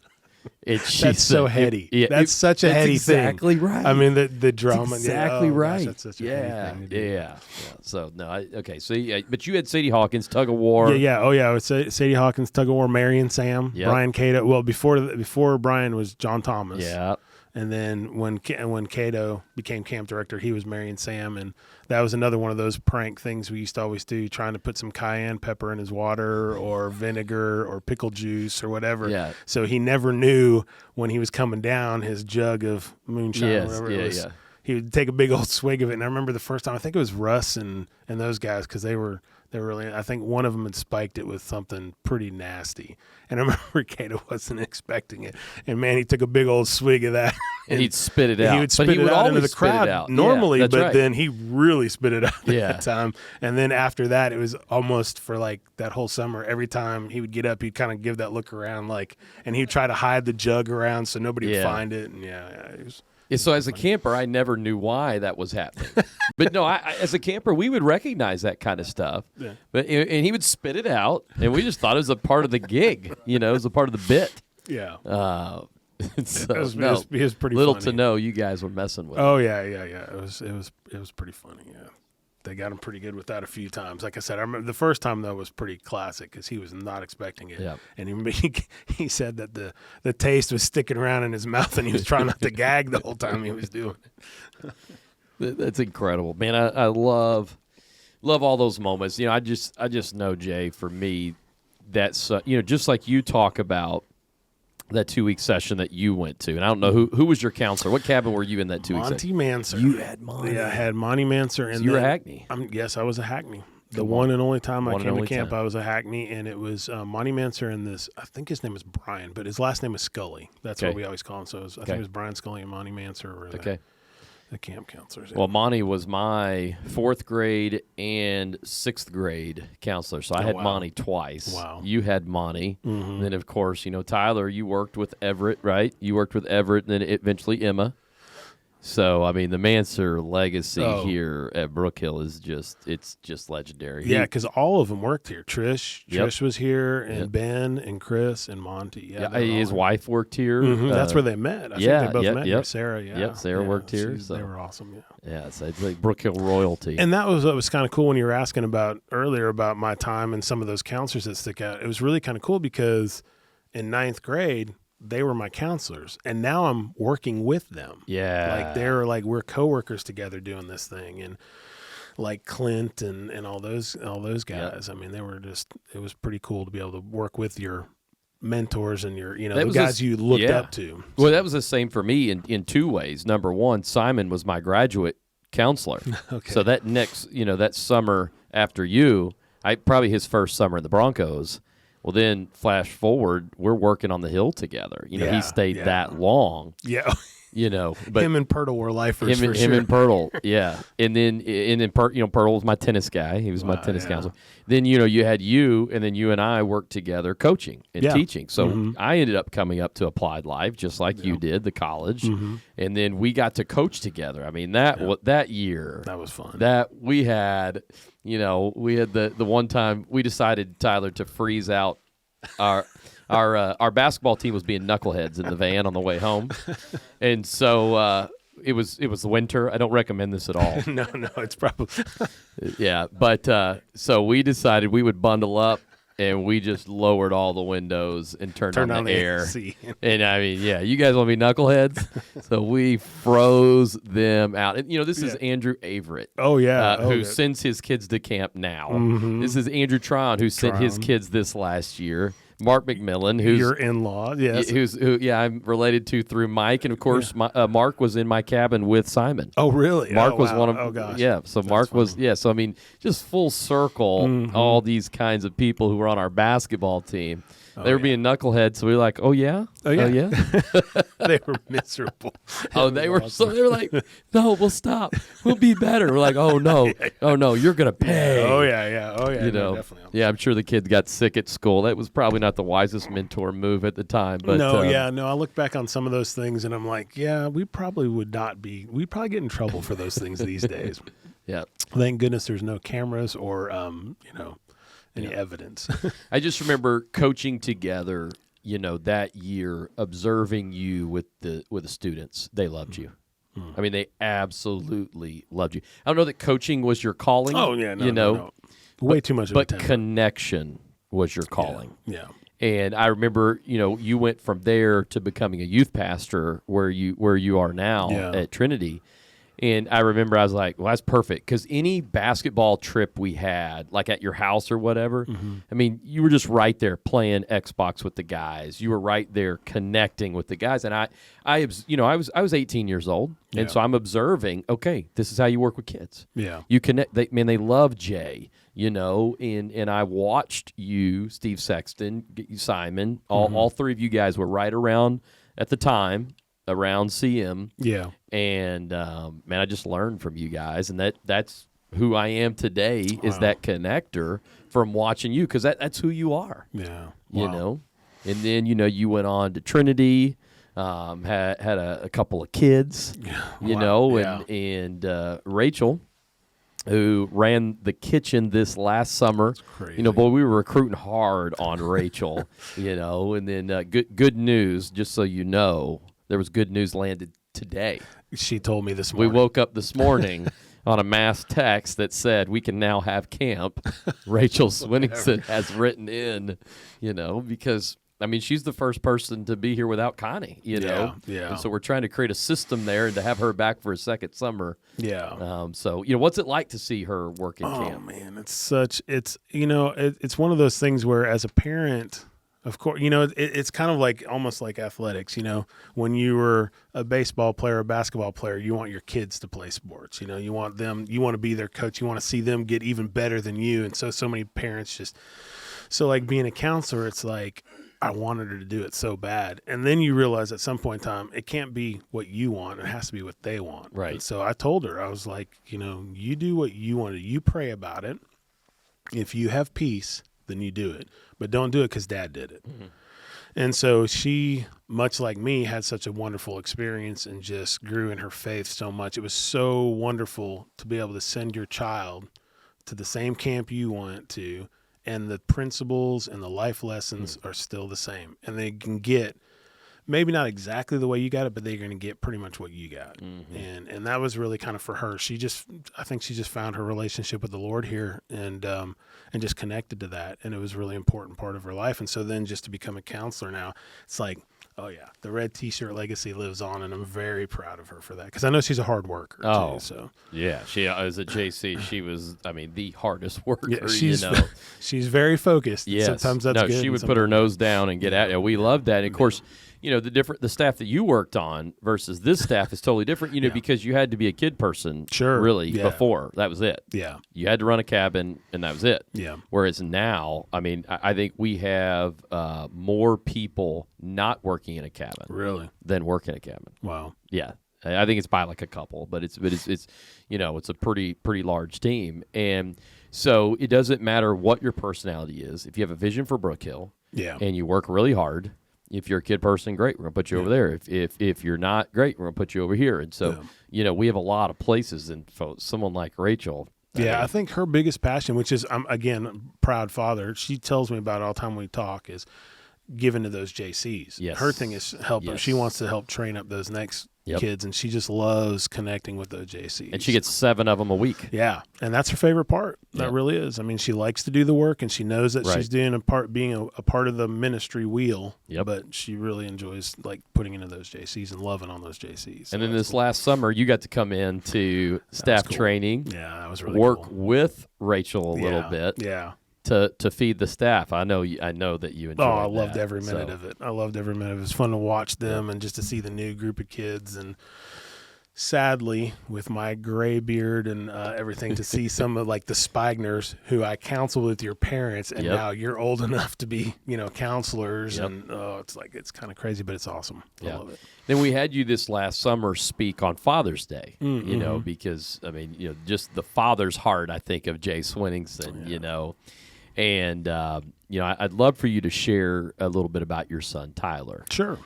That's so heady. That's such a heady thing. Exactly right. I mean, the drama. That's exactly right. Gosh, that's such a heady thing to do. Yeah. So no, okay. So but you had Sadie Hawkins, tug of war. Yeah. Oh yeah. It was Sadie Hawkins, tug of war, Mary and Sam, Brian Cato. Well, before Brian was John Thomas. Yeah. And then when Cato became camp director, he was Mary and Sam, and that was another one of those prank things we used to always do, trying to put some cayenne pepper in his water or vinegar or pickle juice or whatever. Yeah. So he never knew when he was coming down his jug of moonshine or whatever it was. Yeah. He would take a big old swig of it. And I remember the first time, I think it was Russ and those guys, because they were really, I think one of them had spiked it with something pretty nasty. And I remember Cato wasn't expecting it. And man, he took a big old swig of that. And he'd spit it out. He would spit it out into the crowd normally, but then he really spit it out that time. And then after that, it was almost for like that whole summer. Every time he would get up, he'd kind of give that look around, like, and he'd try to hide the jug around so nobody would find it. And it was. So as a camper, I never knew why that was happening. But no, I as a camper, we would recognize that kind of stuff. Yeah. And he would spit it out, and we just thought it was a part of the gig. You know, it was a part of the bit. Yeah. So, it was pretty little funny. to know you guys were messing with. Oh yeah. It was pretty funny. Yeah. They got him pretty good with that a few times. Like I said, I remember the first time, though, was pretty classic because he was not expecting it. Yep. And he said that the taste was sticking around in his mouth and he was trying not to gag the whole time he was doing it. That's incredible, man. I love all those moments. You know, I just know, Jay, for me, that's, you know, just like you talk about that 2 week session that you went to, and I don't know who was your counselor. What cabin were you in that 2 weeks? Monty Manser. You had Monty. Yeah, I had Monty Manser, and so you were a Hackney. Yes, I was a Hackney. The one and only time I came to camp, I was a Hackney, and it was Monty Manser and this. I think his name is Brian, but his last name is Scully. That's what we always call him. So I think it was Brian Scully and Monty Manser were the camp counselors. Well, Monty was my 4th grade and 6th grade counselor, so I had Monty twice. Wow. You had Monty. Mm-hmm. And then, of course, you know, Tyler, you worked with Everett, right? You worked with Everett, and then eventually Emma. So, I mean, the Manser legacy here at Brookhill is just legendary. Yeah, because all of them worked here. Trish was here, and Ben and Chris and Monty. Yeah, his wife worked here. Mm-hmm. That's where they met. I think they both met here. Sarah, Yep, Sarah worked here. They were awesome, Yeah, so it's like Brookhill royalty. And that was what was kind of cool when you were asking about earlier about my time and some of those counselors that stick out. It was really kind of cool because in 9th grade, they were my counselors, and now I'm working with them. Yeah. Like we're coworkers together doing this thing, and like Clint and all those guys. Yep. I mean, it was pretty cool to be able to work with your mentors and your, the guys you looked up to. Well, that was the same for me in 2 ways. Number one, Simon was my graduate counselor. Okay. So that next, that summer after probably his first summer in the Broncos. Well, then flash forward, we're working on the Hill together. He stayed that long. Yeah. But him and Pirtle were lifers for sure. Him and Pirtle, yeah. And then Pirtle was my tennis guy. He was my tennis counselor. Then, you had you, and then you and I worked together coaching and teaching. So I ended up coming up to Applied Life, just like you did, the college. Mm-hmm. And then we got to coach together. I mean, that year. That was fun. That we had, we had the one time we decided, Tyler, to freeze out our basketball team was being knuckleheads in the van on the way home, and so it was the winter. I don't recommend this at all. No, it's probably Yeah, but so we decided we would bundle up, and we just lowered all the windows and turned on the air. AC. And I mean, yeah, you guys want to be knuckleheads? So we froze them out. And, this is Andrew Averett. Oh, yeah. Who sends his kids to camp now. Mm-hmm. This is Andrew Tryon, who sent his kids this last year. Mark McMillan, who's your in-law, yes. Who I'm related to through Mike. And, of course, Mark was in my cabin with Simon. Oh, really? Mark was wow. one of Oh, gosh. Yeah, so That's Mark funny. was, so I mean, just full circle, all these kinds of people who were on our basketball team. They were being knuckleheads, so we were like, oh, yeah? Oh, yeah. Oh, yeah? They were miserable. They were like, no, we'll stop. We'll be better. We're like, oh, no. Oh, no, you're going to pay. Oh, yeah. Oh, yeah. No, definitely. Yeah, I'm sure the kids got sick at school. That was probably not the wisest mentor move at the time. But No, I look back on some of those things, and I'm like, yeah, we probably would not be. We'd probably get in trouble for those things these days. Yeah. Thank goodness there's no cameras or, any evidence. I just remember coaching together, that year, observing you with the students. They loved you. I mean, they absolutely loved you. I don't know that coaching was your calling. Oh, yeah, no. Way too much of but a connection was your calling. Yeah. And I remember, you went from there to becoming a youth pastor where you are now at Trinity. And I remember I was like, well, that's perfect. Because any basketball trip we had, like at your house or whatever, I mean, you were just right there playing Xbox with the guys. You were right there connecting with the guys. And I was 18 years old. And so I'm observing, okay, this is how you work with kids. Yeah. You connect. They love Jay, and I watched you, Steve Sexton, Simon, all three of you guys were right around at the time around CM. Yeah. And, man, I just learned from you guys, and that's who I am today is that connector from watching you, because that's who you are. Yeah. Wow. And then, you went on to Trinity, had a couple of kids, and Rachel, who ran the kitchen this last summer. Crazy. Boy, we were recruiting hard on Rachel, and then good news, just so you know, there was good news landed today. She told me this morning. We woke up this morning on a mass text that said we can now have camp. Rachel Sweningson has written in, because, I mean, she's the first person to be here without Connie, Yeah. And so we're trying to create a system there and to have her back for a second summer. Yeah. So, what's it like to see her work in camp? Oh, man, it's one of those things where as a parent, of course, it's kind of like almost like athletics. When you were a baseball player, a basketball player, you want your kids to play sports. You want to be their coach. You want to see them get even better than you. And so many parents so like being a counselor, it's like, I wanted her to do it so bad. And then you realize at some point in time, it can't be what you want. It has to be what they want. Right. And so I told her, I was like, you do what you want to do. You pray about it. If you have peace, then you do it. But don't do it because Dad did it. Mm-hmm. And so she, much like me, had such a wonderful experience and just grew in her faith so much. It was so wonderful to be able to send your child to the same camp you went to, and the principles and the life lessons are still the same. And they can get, maybe not exactly the way you got it, but they're going to get pretty much what you got. Mm-hmm. And that was really kind of for her. I think she just found her relationship with the Lord here and just connected to that. And it was a really important part of her life. And so then just to become a counselor now, it's like, oh yeah, the red T-shirt legacy lives on, and I'm very proud of her for that, because I know she's a hard worker too. So yeah, she as a JC, she was, I mean, the hardest worker. Yeah, she's very focused. Yes. Sometimes that's good. She would put her nose down and get at it. We loved that. And of course, the staff that you worked on versus this staff is totally different, because you had to be a kid person, really, before. That was it. Yeah. You had to run a cabin, and that was it. Yeah. Whereas now, I mean, I think we have more people not working in a cabin than work in a cabin. Wow. Yeah. I think it's by like a couple, but it's a pretty large team. And so it doesn't matter what your personality is. If you have a vision for Brookhill and you work really hard, if you're a kid person, great, we're going to put you over there. If you're not, great, we're going to put you over here. And so, we have a lot of places. And for someone like Rachel. I think her biggest passion, which is, I'm, again, proud father, she tells me about it all the time we talk, is giving to those JCs. Yes. Her thing is helping. Yes. She wants to help train up those next kids, and she just loves connecting with those JCs. And she gets 7 of them a week. Yeah, and that's her favorite part. That really is. I mean, she likes to do the work, and she knows that she's doing being a part of the ministry wheel. But she really enjoys like putting into those JCs and loving on those JCs. So and then this last summer, you got to come in to staff training. Yeah, that was really work cool. with Rachel a little bit. Yeah. To feed the staff. I know that you enjoyed I loved every minute of it. I loved every minute. It was fun to watch them and just to see the new group of kids. And sadly, with my gray beard and everything, to see some of like the Spagners who I counseled with your parents, and now you're old enough to be, counselors. And it's kind of crazy, but it's awesome. I love it. Then we had you this last summer speak on Father's Day, because just the father's heart, I think, of Jay Sweningson, And, I'd love for you to share a little bit about your son, Tyler. Sure.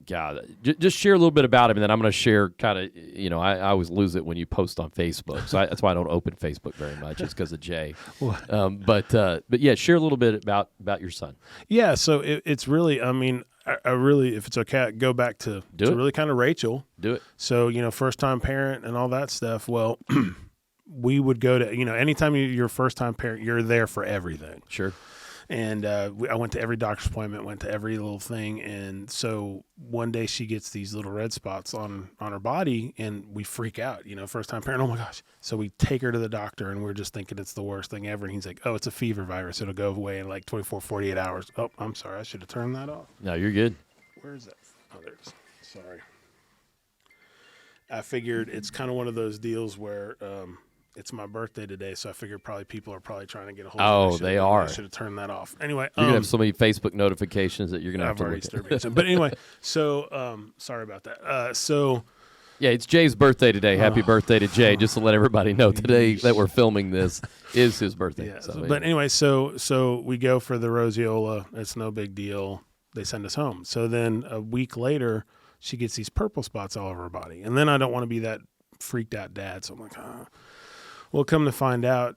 God, just share a little bit about him, and then I'm going to share kind of, I always lose it when you post on Facebook. So that's why I don't open Facebook very much. It's because of Jay. But yeah, share a little bit about your son. Yeah. So it's really, I really, if it's okay, go back to really kind of Rachel. Do it. So, first-time parent and all that stuff. Well, we would go to, anytime you're a first-time parent, you're there for everything. Sure. And I went to every doctor's appointment, went to every little thing. And so one day she gets these little red spots on her body, and we freak out, first-time parent, oh my gosh. So we take her to the doctor, and we're just thinking it's the worst thing ever. And he's like, oh, it's a fever virus. It'll go away in like 24, 48 hours. Oh, I'm sorry. I should have turned that off. No, you're good. Where is that? Oh, there it is. Sorry. I figured it's kind of one of those deals where it's my birthday today, so I figured people are trying to get a hold of me. Oh, they are. I should have turned that off. Anyway. You're going to have so many Facebook notifications that you're going to have to look at. But anyway, so sorry about that. Yeah, it's Jay's birthday today. Happy birthday to Jay, just to let everybody know today that we're filming this is his birthday. Yeah, but anyway, so we go for the roseola. It's no big deal. They send us home. So then a week later, she gets these purple spots all over her body. And then I don't want to be that freaked out dad. So I'm like, Well, come to find out,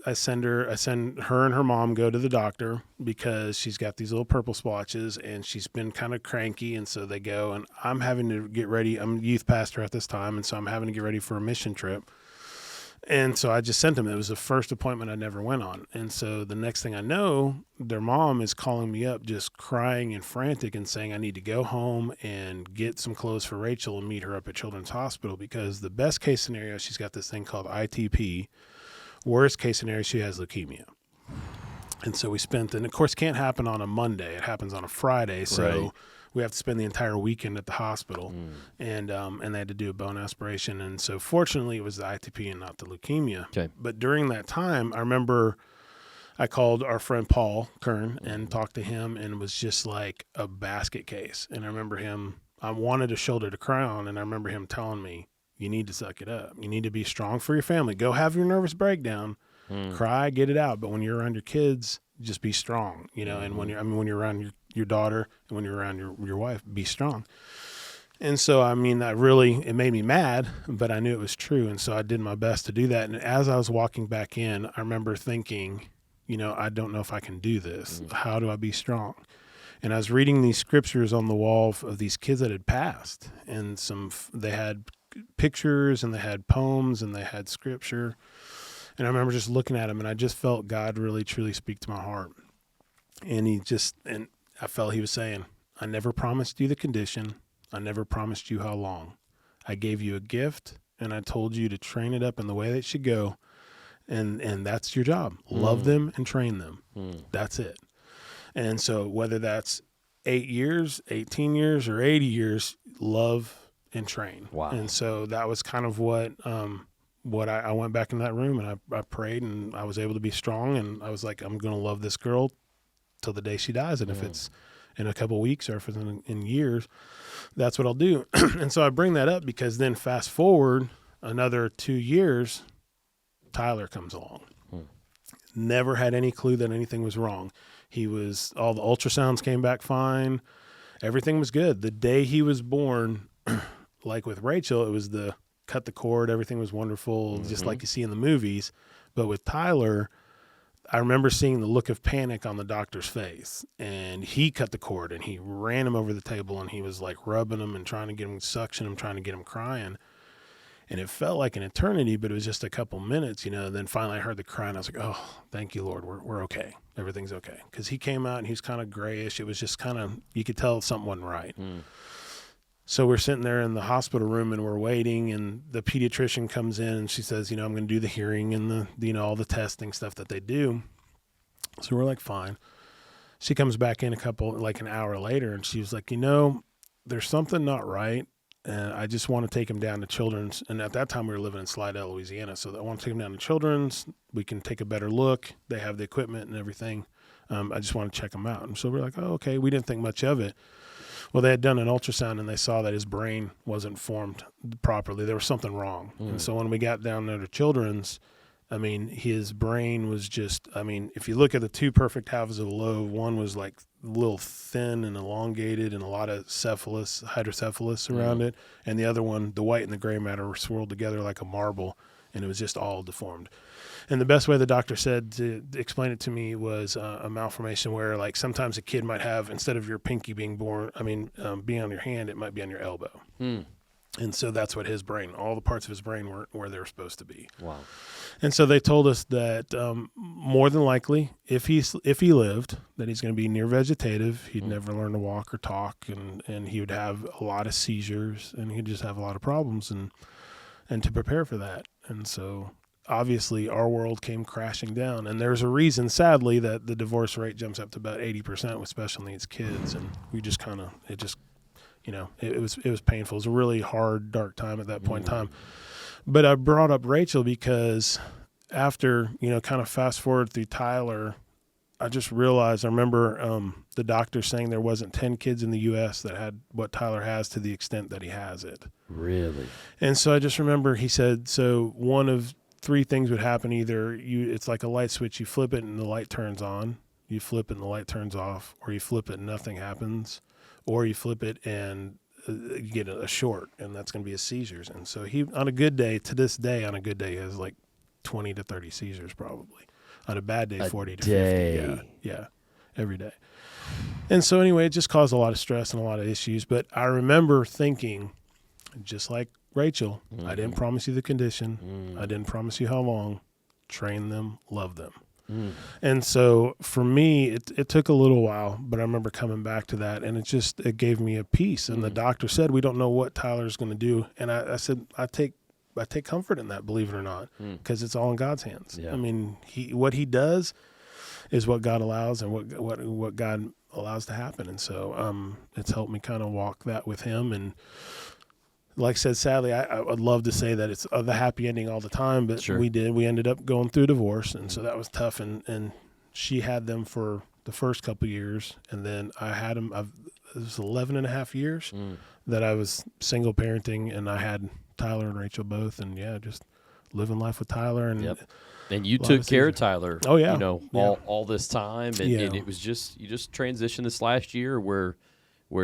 I send her and her mom go to the doctor because she's got these little purple splotches and she's been kind of cranky. And so they go, and I'm having to get ready. I'm a youth pastor at this time. And so I'm having to get ready for a mission trip. And so I just sent them. It was the first appointment I never went on. And so the next thing I know, their mom is calling me up just crying and frantic and saying I need to go home and get some clothes for Rachel and meet her up at Children's Hospital, because the best case scenario, she's got this thing called ITP. Worst case scenario, she has leukemia. And so and of course, it can't happen on a Monday. It happens on a Friday. So we have to spend the entire weekend at the hospital, and they had to do a bone aspiration. And so fortunately, it was the ITP and not the leukemia. Okay. But during that time, I remember I called our friend Paul Kern and talked to him, and it was just like a basket case. And I remember I wanted a shoulder to cry on, and I remember him telling me, you need to suck it up. You need to be strong for your family. Go have your nervous breakdown, cry, get it out. But when you're around your kids, just be strong, and when you're around your daughter and when you're around your wife, be strong. And so, it made me mad, but I knew it was true. And so I did my best to do that. And as I was walking back in, I remember thinking, I don't know if I can do this. How do I be strong? And I was reading these scriptures on the wall of these kids that had passed, and they had pictures and they had poems and they had scripture. And I remember just looking at them, and I just felt God really, truly speak to my heart. And I felt he was saying, I never promised you the condition. I never promised you how long. I gave you a gift, and I told you to train it up in the way that it should go. And that's your job. Love them and train them. That's it. And so whether that's 8 years, 18 years, or 80 years, love and train. Wow. And so that was kind of what I went back in that room, and I prayed, and I was able to be strong. And I was like, I'm going to love this girl till the day she dies. And if it's in a couple of weeks or if it's in years, that's what I'll do. And so I bring that up because then fast forward another 2 years, Tyler comes along. Never had any clue that anything was wrong. All the ultrasounds came back fine. Everything was good. The day he was born, like with Rachel, it was cut the cord. Everything was wonderful, just like you see in the movies. But with Tyler, I remember seeing the look of panic on the doctor's face, and he cut the cord and he ran him over the table, and he was like rubbing him and trying to get him suction him, trying to get him crying. And it felt like an eternity, but it was just a couple minutes, Then finally I heard the cry, and I was like, oh, thank you, Lord. We're okay. Everything's okay. Because he came out and he was kind of grayish. It was just kind of, you could tell something wasn't right. So we're sitting there in the hospital room and we're waiting, and the pediatrician comes in and she says, I'm going to do the hearing and all the testing stuff that they do. So we're like, fine. She comes back in an hour later, and she was like, there's something not right. And I just want to take him down to Children's. And at that time we were living in Slidell, Louisiana. So I want to take him down to Children's. We can take a better look. They have the equipment and everything. I just want to check him out. And so we're like, oh, okay. We didn't think much of it. Well, they had done an ultrasound, and they saw that his brain wasn't formed properly. There was something wrong. And so when we got down there to Children's, his brain was just, if you look at the two perfect halves of a loaf, one was like a little thin and elongated and a lot of hydrocephalus around it. And the other one, the white and the gray matter, were swirled together like a marble, and it was just all deformed. And the best way the doctor said to explain it to me was a malformation where, like, sometimes a kid might have, instead of your pinky being being on your hand, it might be on your elbow. And so that's what his brain, all the parts of his brain weren't where they were supposed to be. Wow. And so they told us that more than likely, if he lived, that he's going to be near vegetative. He'd never learn to walk or talk, and he would have a lot of seizures, and he'd just have a lot of problems, and to prepare for that. And so obviously our world came crashing down, and there's a reason, sadly, that the divorce rate jumps up to about 80% with special needs kids. And we just it was painful. It was a really hard, dark time at that point in time. But I brought up Rachel because after, kind of fast forward through Tyler, I just realized, I remember the doctor saying there wasn't 10 kids in the U.S. that had what Tyler has to the extent that he has it. Really? And so I just remember he said, so one of three things would happen. Either it's like a light switch, you flip it and the light turns on, you flip it and the light turns off, or you flip it and nothing happens, or you flip it and you get a short, and that's going to be his seizures. And so he, on a good day, to this day, on a good day, he has like 20 to 30 seizures probably. On a bad day, 40 to 50. Yeah, every day. And so anyway, it just caused a lot of stress and a lot of issues. But I remember thinking, just like Rachel, I didn't promise you the condition. I didn't promise you how long. Train them, love them. And so for me, it took a little while, but I remember coming back to that, and it gave me a peace. And the doctor said, we don't know what Tyler's going to do. And I said, I take comfort in that, believe it or not, because it's all in God's hands. Yeah. What he does is what God allows, and what God allows to happen. And so it's helped me kind of walk that with him. And like I said, sadly, I would love to say that it's the happy ending all the time, but Sure. We ended up going through a divorce, and so that was tough. And she had them for the first couple of years, and then I had them. It was 11 and a half years that I was single parenting, and I had Tyler and Rachel both, and just living life with Tyler. And And you took care of Tyler. Oh yeah, all this time, and it was you just transitioned this last year where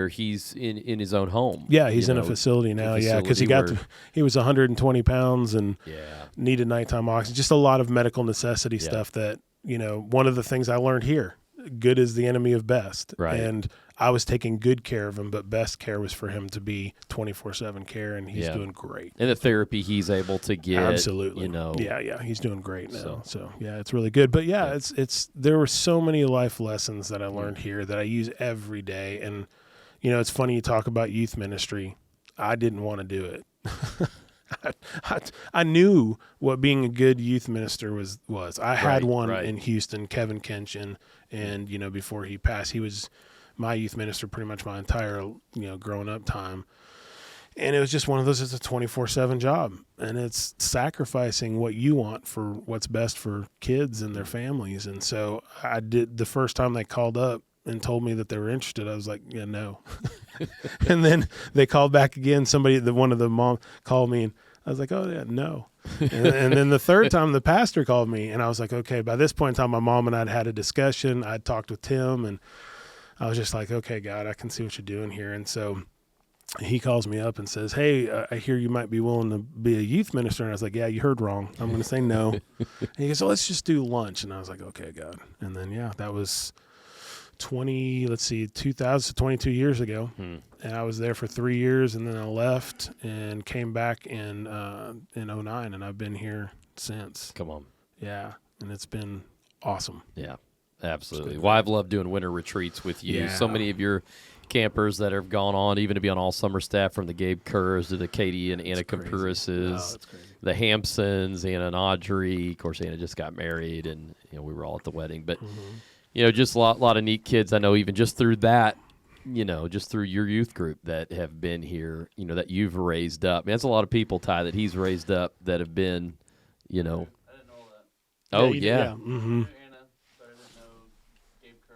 he's in his own home. Yeah, he's in a facility now. Yeah, because he was 120 pounds and needed nighttime oxygen. Just a lot of medical necessity stuff that, one of the things I learned here, good is the enemy of best. Right. And I was taking good care of him, but best care was for him to be 24/7 care, and he's doing great. And the therapy he's able to get. Absolutely. Yeah, he's doing great now. So it's really good. But there were so many life lessons that I learned here that I use every day. And it's funny you talk about youth ministry. I didn't want to do it. I knew what being a good youth minister was. I had one in Houston, Kevin Kenshin, and before he passed, he was my youth minister pretty much my entire growing up time. And it was just one of those. It's a 24/7 job, and it's sacrificing what you want for what's best for kids and their families. And so I did. The first time they called up and told me that they were interested, I was like, no. And then they called back again. One of the mom called me, and I was like, oh yeah, no. And then the third time the pastor called me, and I was like, okay. By this point in time, my mom and I'd had a discussion. I'd talked with Tim, and I was just like, okay, God, I can see what you're doing here. And so he calls me up and says, "Hey, I hear you might be willing to be a youth minister." And I was like, "Yeah, you heard wrong. I'm going to say no." And he goes, "So let's just do lunch." And I was like, "Okay, God." And then, yeah, that was 22 years ago. And I was there for 3 years, and then I left and came back in '09, and I've been here since. Come on. Yeah, and it's been awesome. Yeah, absolutely. Well, I've loved doing winter retreats with you. Yeah. So many of your campers that have gone on, even to be on all summer staff, from the Gabe Kerrs to the Katie and Anna Campuses, the Hampsons, Anna and Audrey. Of course, Anna just got married, and we were all at the wedding. But just a lot of neat kids I know, even just through that. Just through your youth group that have been here, that you've raised up. That's a lot of people, Ty, that he's raised up that have been, I didn't know that. Oh, yeah. Anna, but I didn't know Gabe Kerr.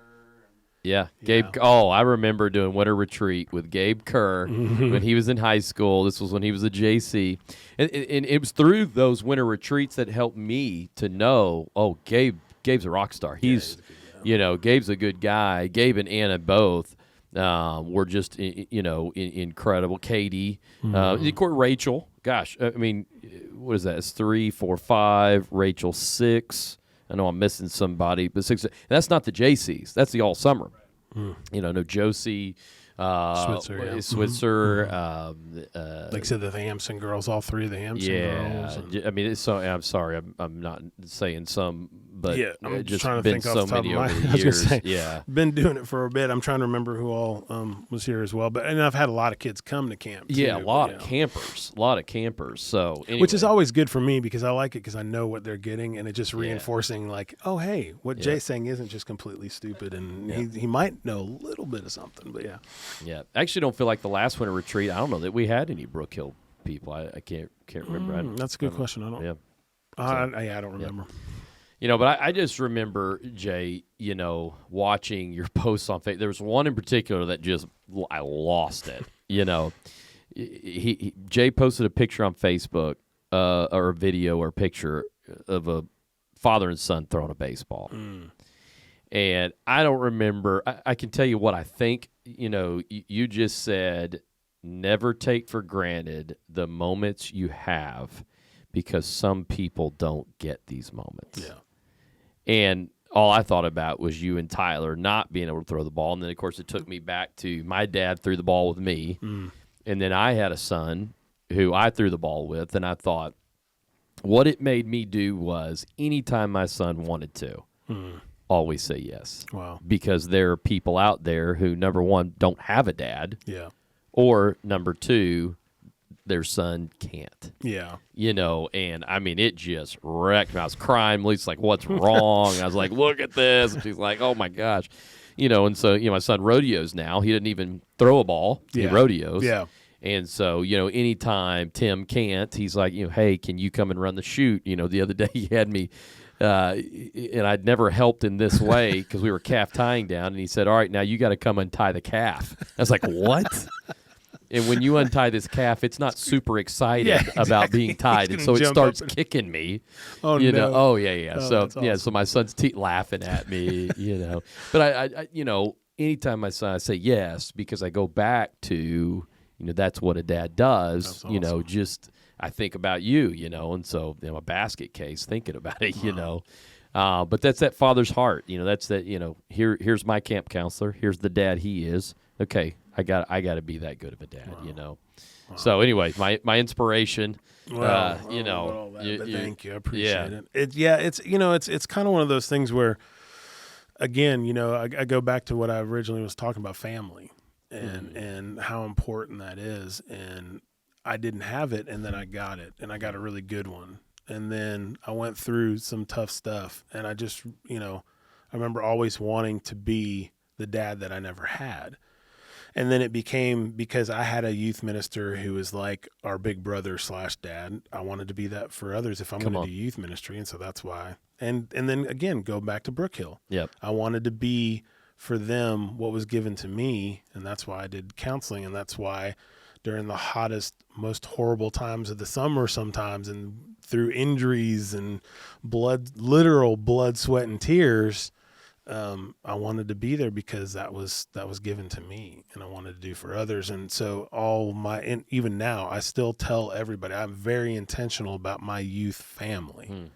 Yeah, Gabe. Oh, I remember doing winter retreat with Gabe Kerr when he was in high school. This was when he was a JC, and it was through those winter retreats that helped me to know. Oh, Gabe's a rock star. He's Gabe's a good guy. Gabe and Anna both were just incredible. Katie, of course, Rachel. Gosh, I mean, what is that? It's 3, 4, 5. Rachel 6. I know I'm missing somebody, but 6. And that's not the JCs. That's the all summer. No Josie, Switzer. Like I said, the Hampson girls, all 3 of the Hampson girls. I mean, it's so. I'm sorry, I'm not saying some, but I'm just trying to been think so off the top many of my over head. the I was years. gonna say, Yeah, been doing it for a bit. I'm trying to remember who all was here as well. But and I've had a lot of kids come to camp. Yeah, too, a lot of campers. So anyway. Which is always good for me because I like it because I know what they're getting, and it's just reinforcing like, oh hey, what Jay's saying isn't just completely stupid, and he might know a little bit of something. But yeah. I actually don't feel like the last winter retreat. I don't know that we had any Brookhill people. I can't remember. That's a good question. I don't. Yeah. I don't remember. But I just remember, Jay, watching your posts on Facebook. There was one in particular that I lost it. Jay posted a picture on Facebook, or a video or a picture of a father and son throwing a baseball. And I don't remember. I can tell you what I think. You just said, never take for granted the moments you have, because some people don't get these moments. Yeah. And all I thought about was you and Tyler not being able to throw the ball. And then, of course, it took me back to my dad threw the ball with me. And then I had a son who I threw the ball with. And I thought, what it made me do was anytime my son wanted to, always say yes. Wow. Because there are people out there who, number one, don't have a dad. Yeah. Or, number two, their son can't. Yeah. And I mean, it just wrecked me. I was crying. Lisa's like, what's wrong? I was like, look at this. And she's like, oh my gosh. And so, my son rodeos now. He doesn't even throw a ball. He rodeos. Yeah. And so, anytime Tim can't, he's like, hey, can you come and run the chute? The other day he had me, and I'd never helped in this way because we were calf tying down. And he said, all right, now you got to come untie the calf. I was like, what? And when you untie this calf, it's not super excited about being tied, and so it starts kicking me. Oh no! Oh yeah. Oh, so awesome. so my son's laughing at me, But I anytime my son, I say yes because I go back to that's what a dad does. That's awesome. Just I think about you, and so a basket case thinking about it, But that's that father's heart, That's that, here's my camp counselor. Here's the dad he is. Okay. I got to be that good of a dad, Wow. So anyway, my inspiration, thank you. I appreciate it. It's kind of one of those things where, again, I go back to what I originally was talking about, family, and how important that is. And I didn't have it, and then I got it, and I got a really good one. And then I went through some tough stuff, and I just, I remember always wanting to be the dad that I never had. And then it became, because I had a youth minister who was like our big brother / dad, I wanted to be that for others if I'm going to do youth ministry. And so that's why. And then again, go back to Brookhill. Yep. I wanted to be for them what was given to me. And that's why I did counseling. And that's why during the hottest, most horrible times of the summer sometimes, and through injuries and literal blood, sweat, and tears, I wanted to be there because that was given to me, and I wanted to do for others. And so and even now, I still tell everybody I'm very intentional about my youth family.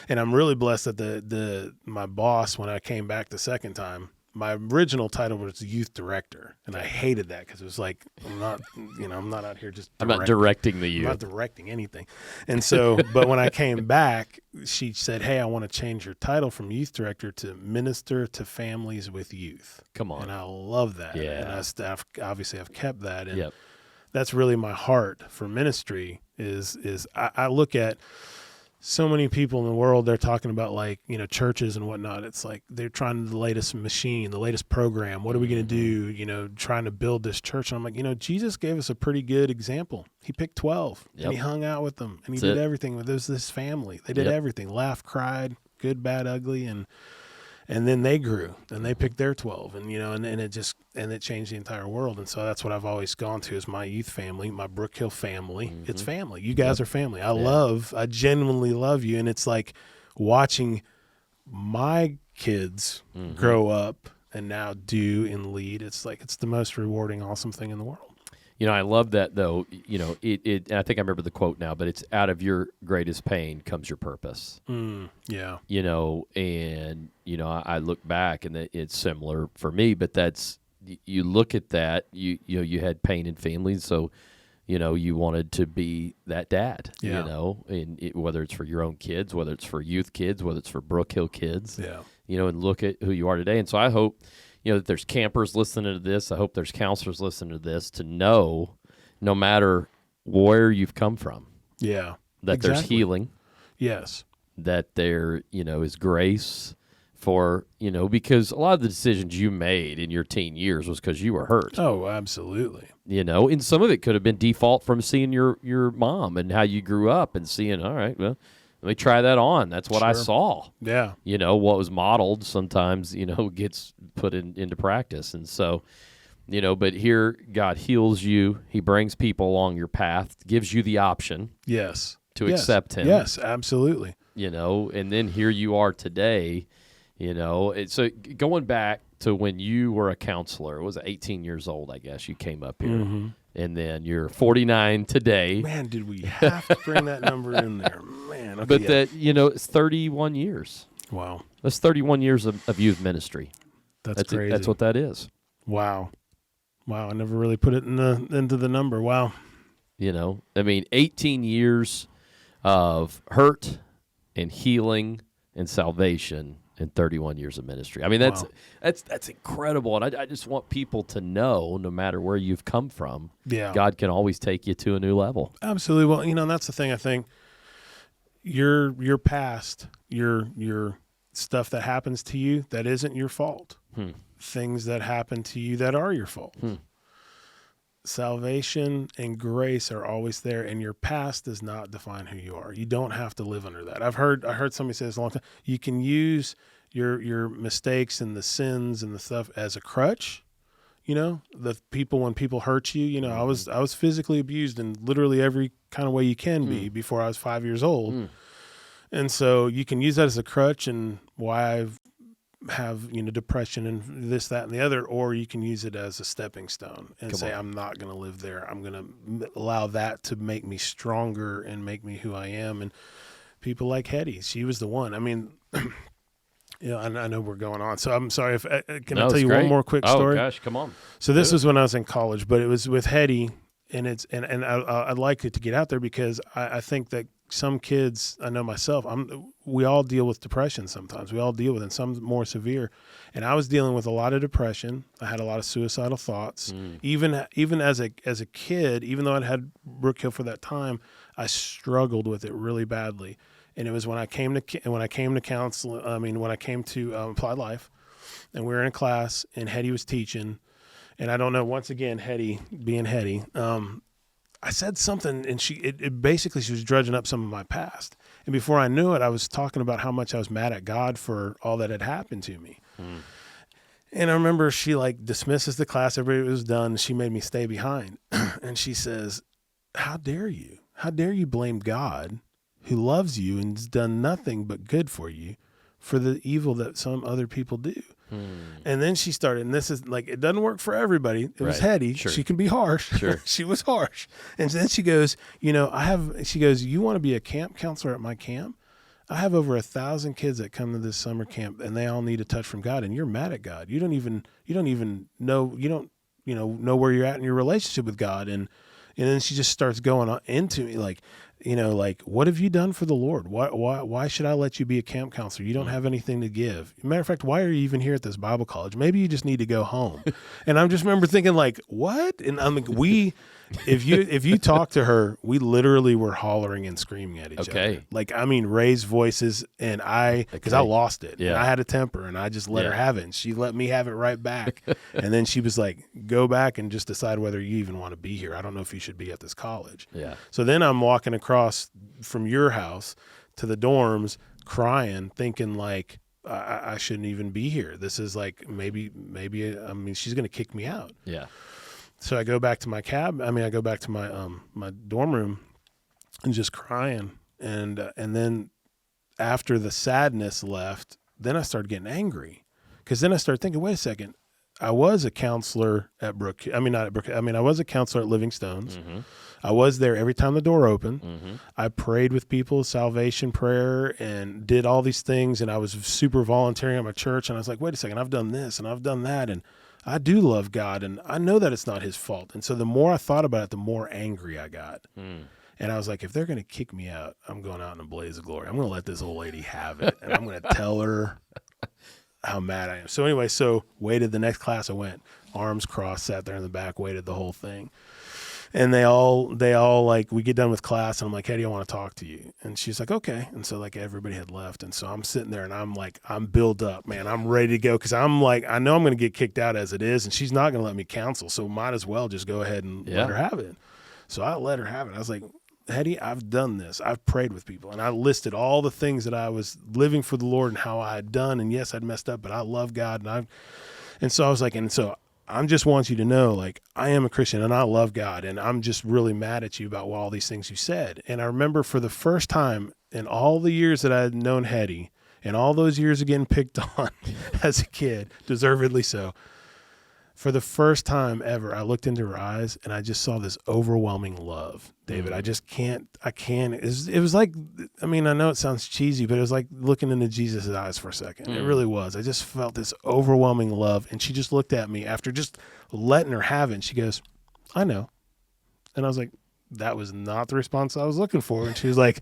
And I'm really blessed that my boss, when I came back the second time, my original title was youth director, and I hated that because it was like, I'm not out here just I'm not directing the youth. I'm not directing anything. And so, but when I came back, she said, hey, I want to change your title from youth director to minister to families with youth. Come on. And I love that. Yeah. And obviously I've kept that. And Yep. that's really my heart for ministry is I look at so many people in the world, they're talking about like, churches and whatnot. It's like they're trying the latest machine, the latest program. What are we going to do? Trying to build this church. And I'm like, Jesus gave us a pretty good example. He picked 12 and he hung out with them and he did everything with this family. They did everything, laughed, cried, good, bad, ugly. And then they grew and they picked their 12 and it changed the entire world. And so that's what I've always gone to is my youth family, my Brookhill family. It's family. You guys are family. I genuinely love you. And it's like watching my kids grow up and now do and lead. It's the most rewarding, awesome thing in the world. I love that though. And I think I remember the quote now, but it's out of your greatest pain comes your purpose. Yeah. And I look back and it's similar for me, but that's, you look at that, you had pain in families. So, you wanted to be that dad, and whether it's for your own kids, whether it's for youth kids, whether it's for Brookhill kids, and look at who you are today. And so I hope, that there's campers listening to this. I hope there's counselors listening to this to know, no matter where you've come from, that there's healing. Yes. That there, is grace for, because a lot of the decisions you made in your teen years was because you were hurt. Oh, absolutely. And some of it could have been default from seeing your mom and how you grew up and seeing, all right, well, let me try that on. That's what I saw. Yeah. What was modeled sometimes, gets put into practice. And so, but here God heals you. He brings people along your path, gives you the option. Yes. To accept him. Yes, absolutely. And then here you are today, so going back to when you were a counselor, it was 18 years old, I guess you came up here. And then you're 49 today. Man, did we have to bring that number in there? Man. Okay, but it's 31 years. Wow. That's 31 years of youth ministry. That's crazy. That's what that is. Wow. I never really put it into the number. Wow. 18 years of hurt and healing and salvation and 31 years of ministry. I mean, that's incredible. And I just want people to know, no matter where you've come from, God can always take you to a new level. Absolutely. Well, that's the thing. I think your past, your stuff that happens to you that isn't your fault, things that happen to you that are your fault. Salvation and grace are always there, and your past does not define who you are. You don't have to live under that. I heard somebody say this a long time. You can use your mistakes and the sins and the stuff as a crutch. When people hurt you, I was physically abused in literally every kind of way you can be before I was 5 years old. And so you can use that as a crutch and why I've have depression and this, that, and the other, or you can use it as a stepping stone and I'm not going to live there. I'm going to allow that to make me stronger and make me who I am. And people like Hetty, she was the one. I mean, I know we're going on, so I'm sorry. Can I tell you one more quick story? Oh gosh, come on. So this was when I was in college, but it was with Hetty, and I'd like it to get out there because I think that some kids, I know myself, we all deal with depression sometimes. We all deal with it, and some more severe. And I was dealing with a lot of depression. I had a lot of suicidal thoughts. Even as a kid, even though I'd had Brookhill for that time, I struggled with it really badly. And it was when I came to counsel. When I came to Applied Life, and we were in a class, and Hetty was teaching. And I don't know, once again, Hetty being Hetty, I said something, and she was dredging up some of my past. And before I knew it, I was talking about how much I was mad at God for all that had happened to me. And I remember she dismisses the class, everybody was done, and she made me stay behind. And she says, how dare you? How dare you blame God, who loves you and has done nothing but good for you, for the evil that some other people do. And then she started, and this is like, it doesn't work for everybody. It was Hetty. Sure. She can be harsh. Sure. She was harsh. And then she goes, she goes, you want to be a camp counselor at my camp? I have over 1,000 kids that come to this summer camp, and they all need a touch from God. And you're mad at God. You don't even know, know where you're at in your relationship with God. And then she just starts going on into me like, what have you done for the Lord? Why should I let you be a camp counselor? You don't have anything to give. Matter of fact, why are you even here at this Bible college? Maybe you just need to go home. And I just remember thinking like, what? And I'm like, if you talk to her, we literally were hollering and screaming at each other. Like, I mean, raised voices, and because I lost it. Yeah. And I had a temper, and I just let her have it, and she let me have it right back. And then she was like, go back and just decide whether you even want to be here. I don't know if you should be at this college. Yeah. So then I'm walking across from your house to the dorms crying, thinking like, I shouldn't even be here. This is like, maybe, she's going to kick me out. Yeah. So I go back to my I go back to my my dorm room and just crying. And then after the sadness left, then I started getting angry, because then I started thinking, wait a second, I was a counselor at Brookhill. I mean, not at Brookhill. I was a counselor at Livingstone's. Mm-hmm. I was there every time the door opened. Mm-hmm. I prayed with people, salvation prayer, and did all these things. And I was super volunteering at my church. And I was like, wait a second, I've done this and I've done that. And I do love God, and I know that it's not his fault. And so the more I thought about it, the more angry I got. And I was like, if they're going to kick me out, I'm going out in a blaze of glory. I'm going to let this old lady have it, and I'm going to tell her how mad I am. So anyway, waited the next class I went, arms crossed, sat there in the back, waited the whole thing. And they all like, we get done with class, and I'm like, Hetty, I want to talk to you. And she's like, okay. And so like everybody had left. And so I'm sitting there, and I'm like, I'm built up, man. I'm ready to go, because I'm like, I know I'm going to get kicked out as it is, and she's not going to let me counsel. So might as well just go ahead and let her have it. So I let her have it. I was like, Hetty, I've done this. I've prayed with people, and I listed all the things that I was living for the Lord and how I had done. And yes, I'd messed up, but I love God. And so I was like, I just want you to know, like, I am a Christian and I love God, and I'm just really mad at you about all these things you said. And I remember for the first time in all the years that I had known Hetty, and all those years of getting picked on as a kid, deservedly so, for the first time ever, I looked into her eyes and I just saw this overwhelming love. David, I can't. It was like, I mean, I know it sounds cheesy, but it was like looking into Jesus' eyes for a second. It really was. I just felt this overwhelming love. And she just looked at me after just letting her have it. And she goes, I know. And I was like, that was not the response I was looking for. And she was like,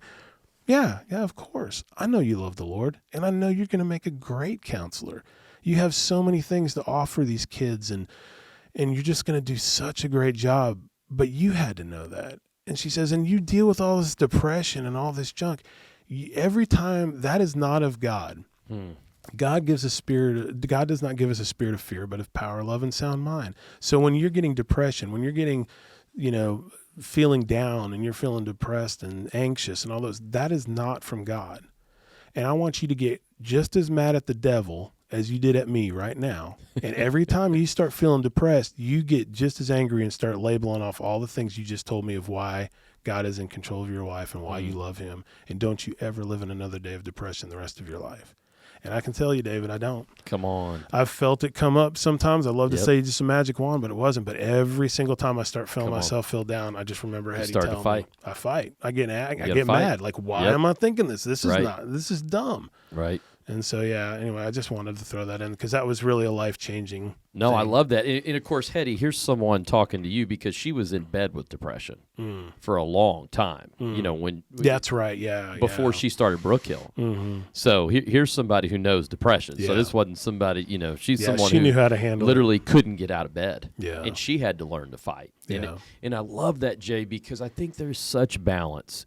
yeah, of course. I know you love the Lord, and I know you're going to make a great counselor. You have so many things to offer these kids, and you're just going to do such a great job. But you had to know that. And she says, and you deal with all this depression and all this junk. Every time, that is not of God. God does not give us a spirit of fear, but of power, love, and sound mind. So when you're getting depression, when you're getting, feeling down, and you're feeling depressed and anxious and all those, that is not from God. And I want you to get just as mad at the devil as you did at me right now. And every time you start feeling depressed, you get just as angry and start labeling off all the things you just told me of why God is in control of your life and why you love him. And don't you ever live in another day of depression the rest of your life. And I can tell you, David, I don't. Come on. I've felt it come up sometimes. I love to say just a magic wand, but it wasn't. But every single time I start feeling myself feel down, I just remember Hetty telling me. I fight. I get mad. Like, why am I thinking this? This is dumb. Right. And so, anyway, I just wanted to throw that in because that was really a life-changing No, thing. I love that. And, of course, Hetty, here's someone talking to you because she was in bed with depression for a long time. When That's right, before she started Brookhill. So here's somebody who knows depression. So this wasn't somebody, she's someone she who knew how to handle literally couldn't get out of bed. Yeah. And she had to learn to fight. Yeah. And I love that, Jay, because I think there's such balance,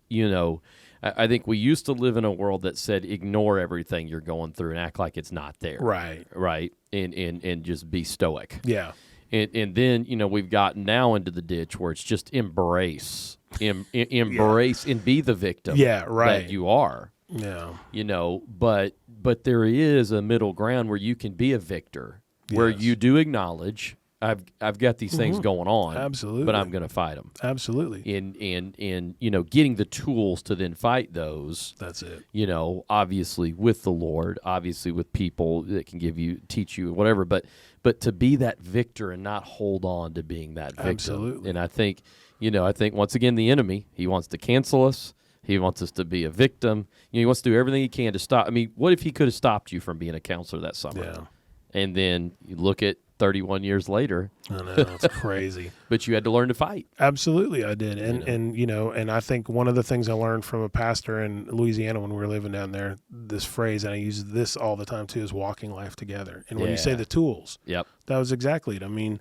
I think we used to live in a world that said ignore everything you're going through and act like it's not there. Right. And just be stoic. Yeah. And then, we've gotten now into the ditch where it's just embrace and be the victim that you are. Yeah. But there is a middle ground where you can be a victor, where you do acknowledge I've got these things going on, Absolutely. but I'm going to fight them. Absolutely. And getting the tools to then fight those. That's it. Obviously with the Lord, obviously with people that can teach you whatever, but to be that victor and not hold on to being that victim. Absolutely. And I think once again, the enemy, he wants to cancel us. He wants us to be a victim. He wants to do everything he can to stop. I mean, what if he could have stopped you from being a counselor that summer? Yeah. And then you look at 31 years later. I know, it's crazy. But you had to learn to fight. Absolutely, I did. And I think one of the things I learned from a pastor in Louisiana when we were living down there, this phrase, and I use this all the time too, is walking life together. And when you say the tools, yep, that was exactly it. I mean,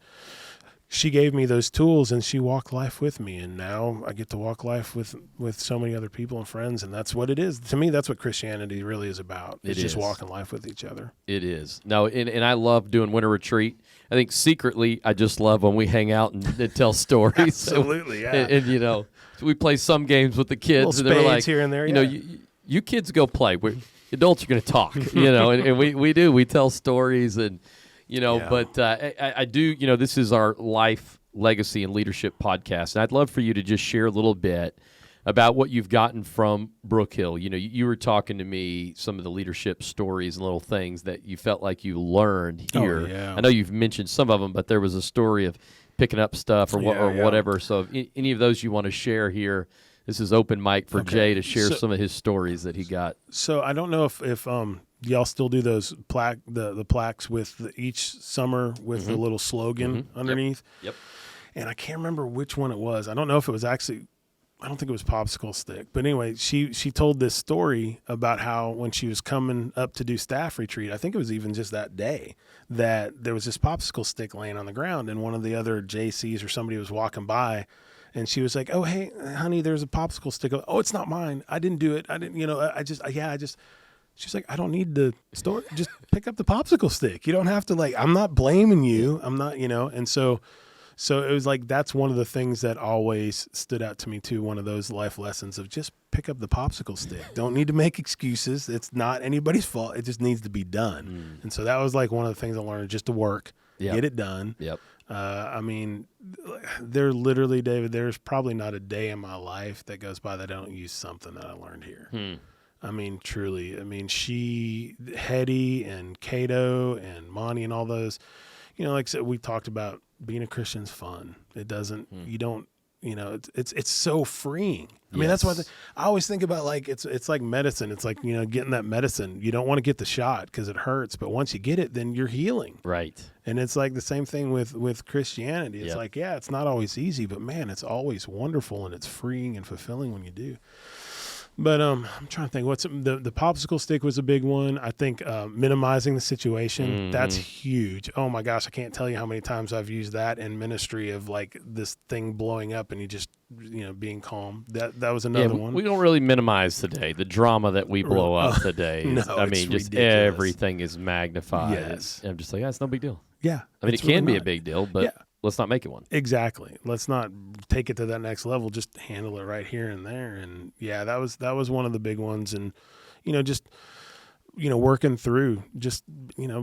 she gave me those tools and she walked life with me, and now I get to walk life with so many other people and friends, and that's what it is. To me, that's what Christianity really is about. It's just walking life with each other. It is. No, and I love doing winter retreat. I think secretly I just love when we hang out and tell stories. Absolutely, yeah. And we play some games with the kids, little and they're like, here and there, you kids go play. Adults are going to talk, and we do. We tell stories and. But I do, this is our life, legacy, and leadership podcast. And I'd love for you to just share a little bit about what you've gotten from Brookhill. You were talking to me some of the leadership stories and little things that you felt like you learned here. Oh, yeah. I know you've mentioned some of them, but there was a story of picking up stuff or whatever. So if any of those you want to share here, this is open mic for Jay to share some of his stories that he got. So I don't know if y'all still do those the plaques with each summer with the little slogan underneath. Yep. And I can't remember which one it was. I don't know if it was actually, I don't think it was Popsicle Stick. But anyway, she told this story about how when she was coming up to do staff retreat, I think it was even just that day, that there was this popsicle stick laying on the ground, and one of the other JCs or somebody was walking by. And she was like, "Oh, hey, honey, there's a popsicle stick." Oh, it's not mine. I didn't do it. I didn't, she's like, "I don't need the store. Just pick up the popsicle stick. You don't have to I'm not blaming you. I'm not, And so it was like, that's one of the things that always stood out to me too. One of those life lessons of just pick up the popsicle stick. Don't need to make excuses. It's not anybody's fault. It just needs to be done. And so that was like one of the things I learned, just to work, get it done. Yep. I mean, there literally, David, there's probably not a day in my life that goes by that I don't use something that I learned here. I mean, truly. I mean, Hetty and Cato and Monty and all those, like I said, we talked about being a Christian's fun. It doesn't, you don't, it's so freeing. I mean, that's why I always think about it's like medicine. It's like, getting that medicine. You don't want to get the shot because it hurts, but once you get it, then you're healing. Right. And it's like the same thing with Christianity. It's like, it's not always easy, but man, it's always wonderful and it's freeing and fulfilling when you do. But I'm trying to think. What's the popsicle stick was a big one. I think minimizing the situation, that's huge. Oh my gosh, I can't tell you how many times I've used that in ministry of like this thing blowing up and you just being calm. That was another one. We don't really minimize today the drama that we blow up today. No, I mean, just ridiculous. Everything is magnified. Yes. And I'm just like, it's no big deal. Yeah. I mean, it can be a big deal, but let's not make it one. Exactly. Let's not take it to that next level. Just handle it right here and there. And that was one of the big ones. And, just, working through, just,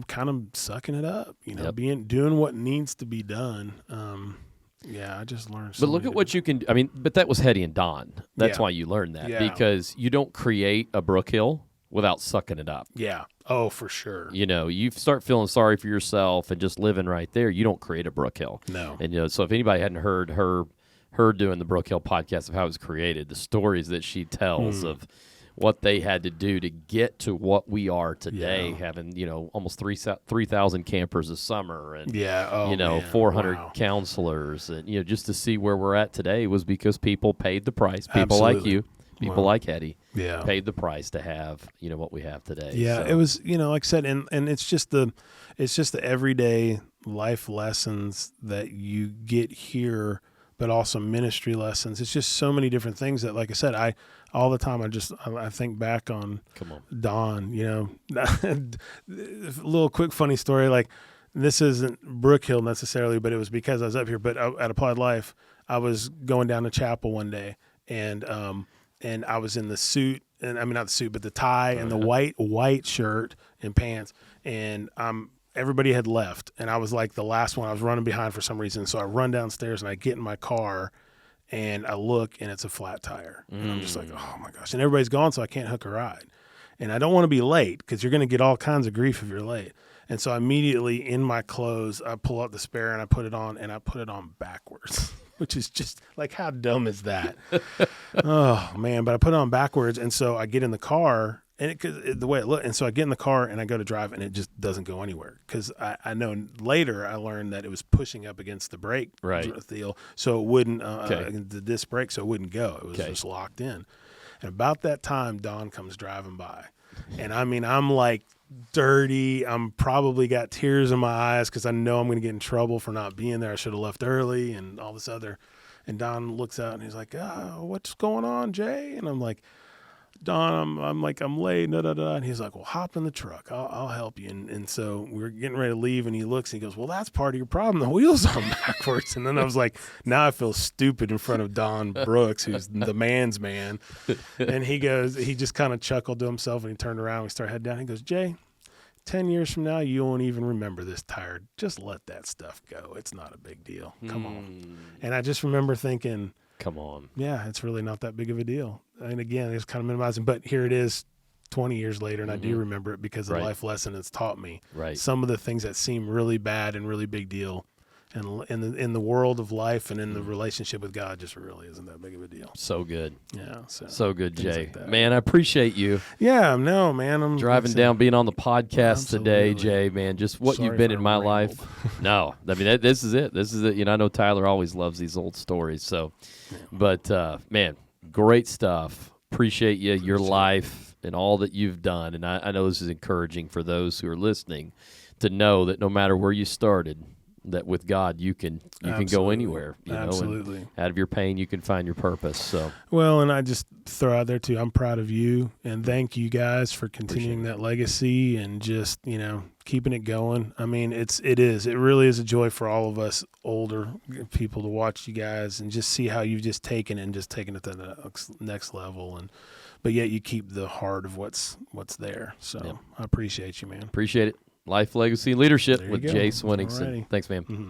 kind of sucking it up, doing what needs to be done. I just learned. But look at what you can do. I mean, but that was Hetty and Don. That's why you learned that, because you don't create a Brookhill without sucking it up. Yeah. Oh, for sure. You start feeling sorry for yourself and just living right there. You don't create a Brookhill. No. And so if anybody hadn't heard her doing the Brookhill podcast of how it was created, the stories that she tells of what they had to do to get to what we are today, having almost 3,000 campers a summer and 400 counselors, and just to see where we're at today was because people paid the price. People like you. People like Hetty paid the price to have, what we have today. Yeah, so. It was, like I said, and it's just the everyday life lessons that you get here, but also ministry lessons. It's just so many different things that, like I said, all the time I think back on Don, a little quick funny story. Like, this isn't Brookhill necessarily, but it was because I was up here, but at Applied Life, I was going down to chapel one day, and I was in the suit, and I mean, not the suit, but the tie and the white shirt and pants. And I'm everybody had left, and I was like the last one. I was running behind for some reason, so I run downstairs and I get in my car, and I look, and it's a flat tire, and I'm just like, oh my gosh, and everybody's gone, so I can't hook a ride, and I don't want to be late because you're going to get all kinds of grief if you're late. And so immediately in my clothes, I pull out the spare and I put it on, and I put it on backwards, which is just like, how dumb is that? Oh man! But I put it on backwards, and so I get in the car. And the way it looked, and so I get in the car and I go to drive, and it just doesn't go anywhere because I know later I learned that it was pushing up against the brake deal, so it wouldn't the disc brake, so it wouldn't go. It was just locked in. And about that time, Dawn comes driving by, and I mean I'm like dirty. I'm probably got tears in my eyes because I know I'm going to get in trouble for not being there. I should have left early and all this other. And Don looks out and he's like, "Oh, what's going on, Jay?" And I'm like, Don, I'm late, and he's like, well, hop in the truck. I'll help you. And so we're getting ready to leave, and he looks and he goes, well, that's part of your problem. The wheels are backwards. And then I was like, now I feel stupid in front of Don Brooks, who's the man's man. And he just kind of chuckled to himself, and he turned around and we started heading down. He goes, Jay, 10 years from now, you won't even remember this tire. Just let that stuff go. It's not a big deal. Come on. And I just remember thinking, come on. Yeah, it's really not that big of a deal. And again, it's kind of minimizing, but here it is 20 years later, and I do remember it because the life lesson it's taught me. Right. Some of the things that seem really bad and really big deal, and in the world of life and in the relationship with God, just really isn't that big of a deal. So good. Yeah. So good, Jay. Like man, I appreciate you. Yeah, no, man. I'm driving down, being on the podcast today, Jay, man. Just what Sorry you've been if in I my rambled. life. No, I mean, this is it. This is it. You know, I know Tyler always loves these old stories. So, but, man, great stuff. Appreciate you, your life, and all that you've done. And I know this is encouraging for those who are listening to know that no matter where you started, that with God you can go anywhere. You know, and out of your pain you can find your purpose. So well, and I just throw out there too, I'm proud of you, and thank you guys for continuing that legacy and just, you know, keeping it going. I mean, it really is a joy for all of us older people to watch you guys and just see how you've just taken it and just taken it to the next level, and but yet you keep the heart of what's there. So I appreciate you, man. Appreciate it. Life, Legacy, and Leadership with go. Jay Sweningson. Alrighty. Thanks, man. Mm-hmm.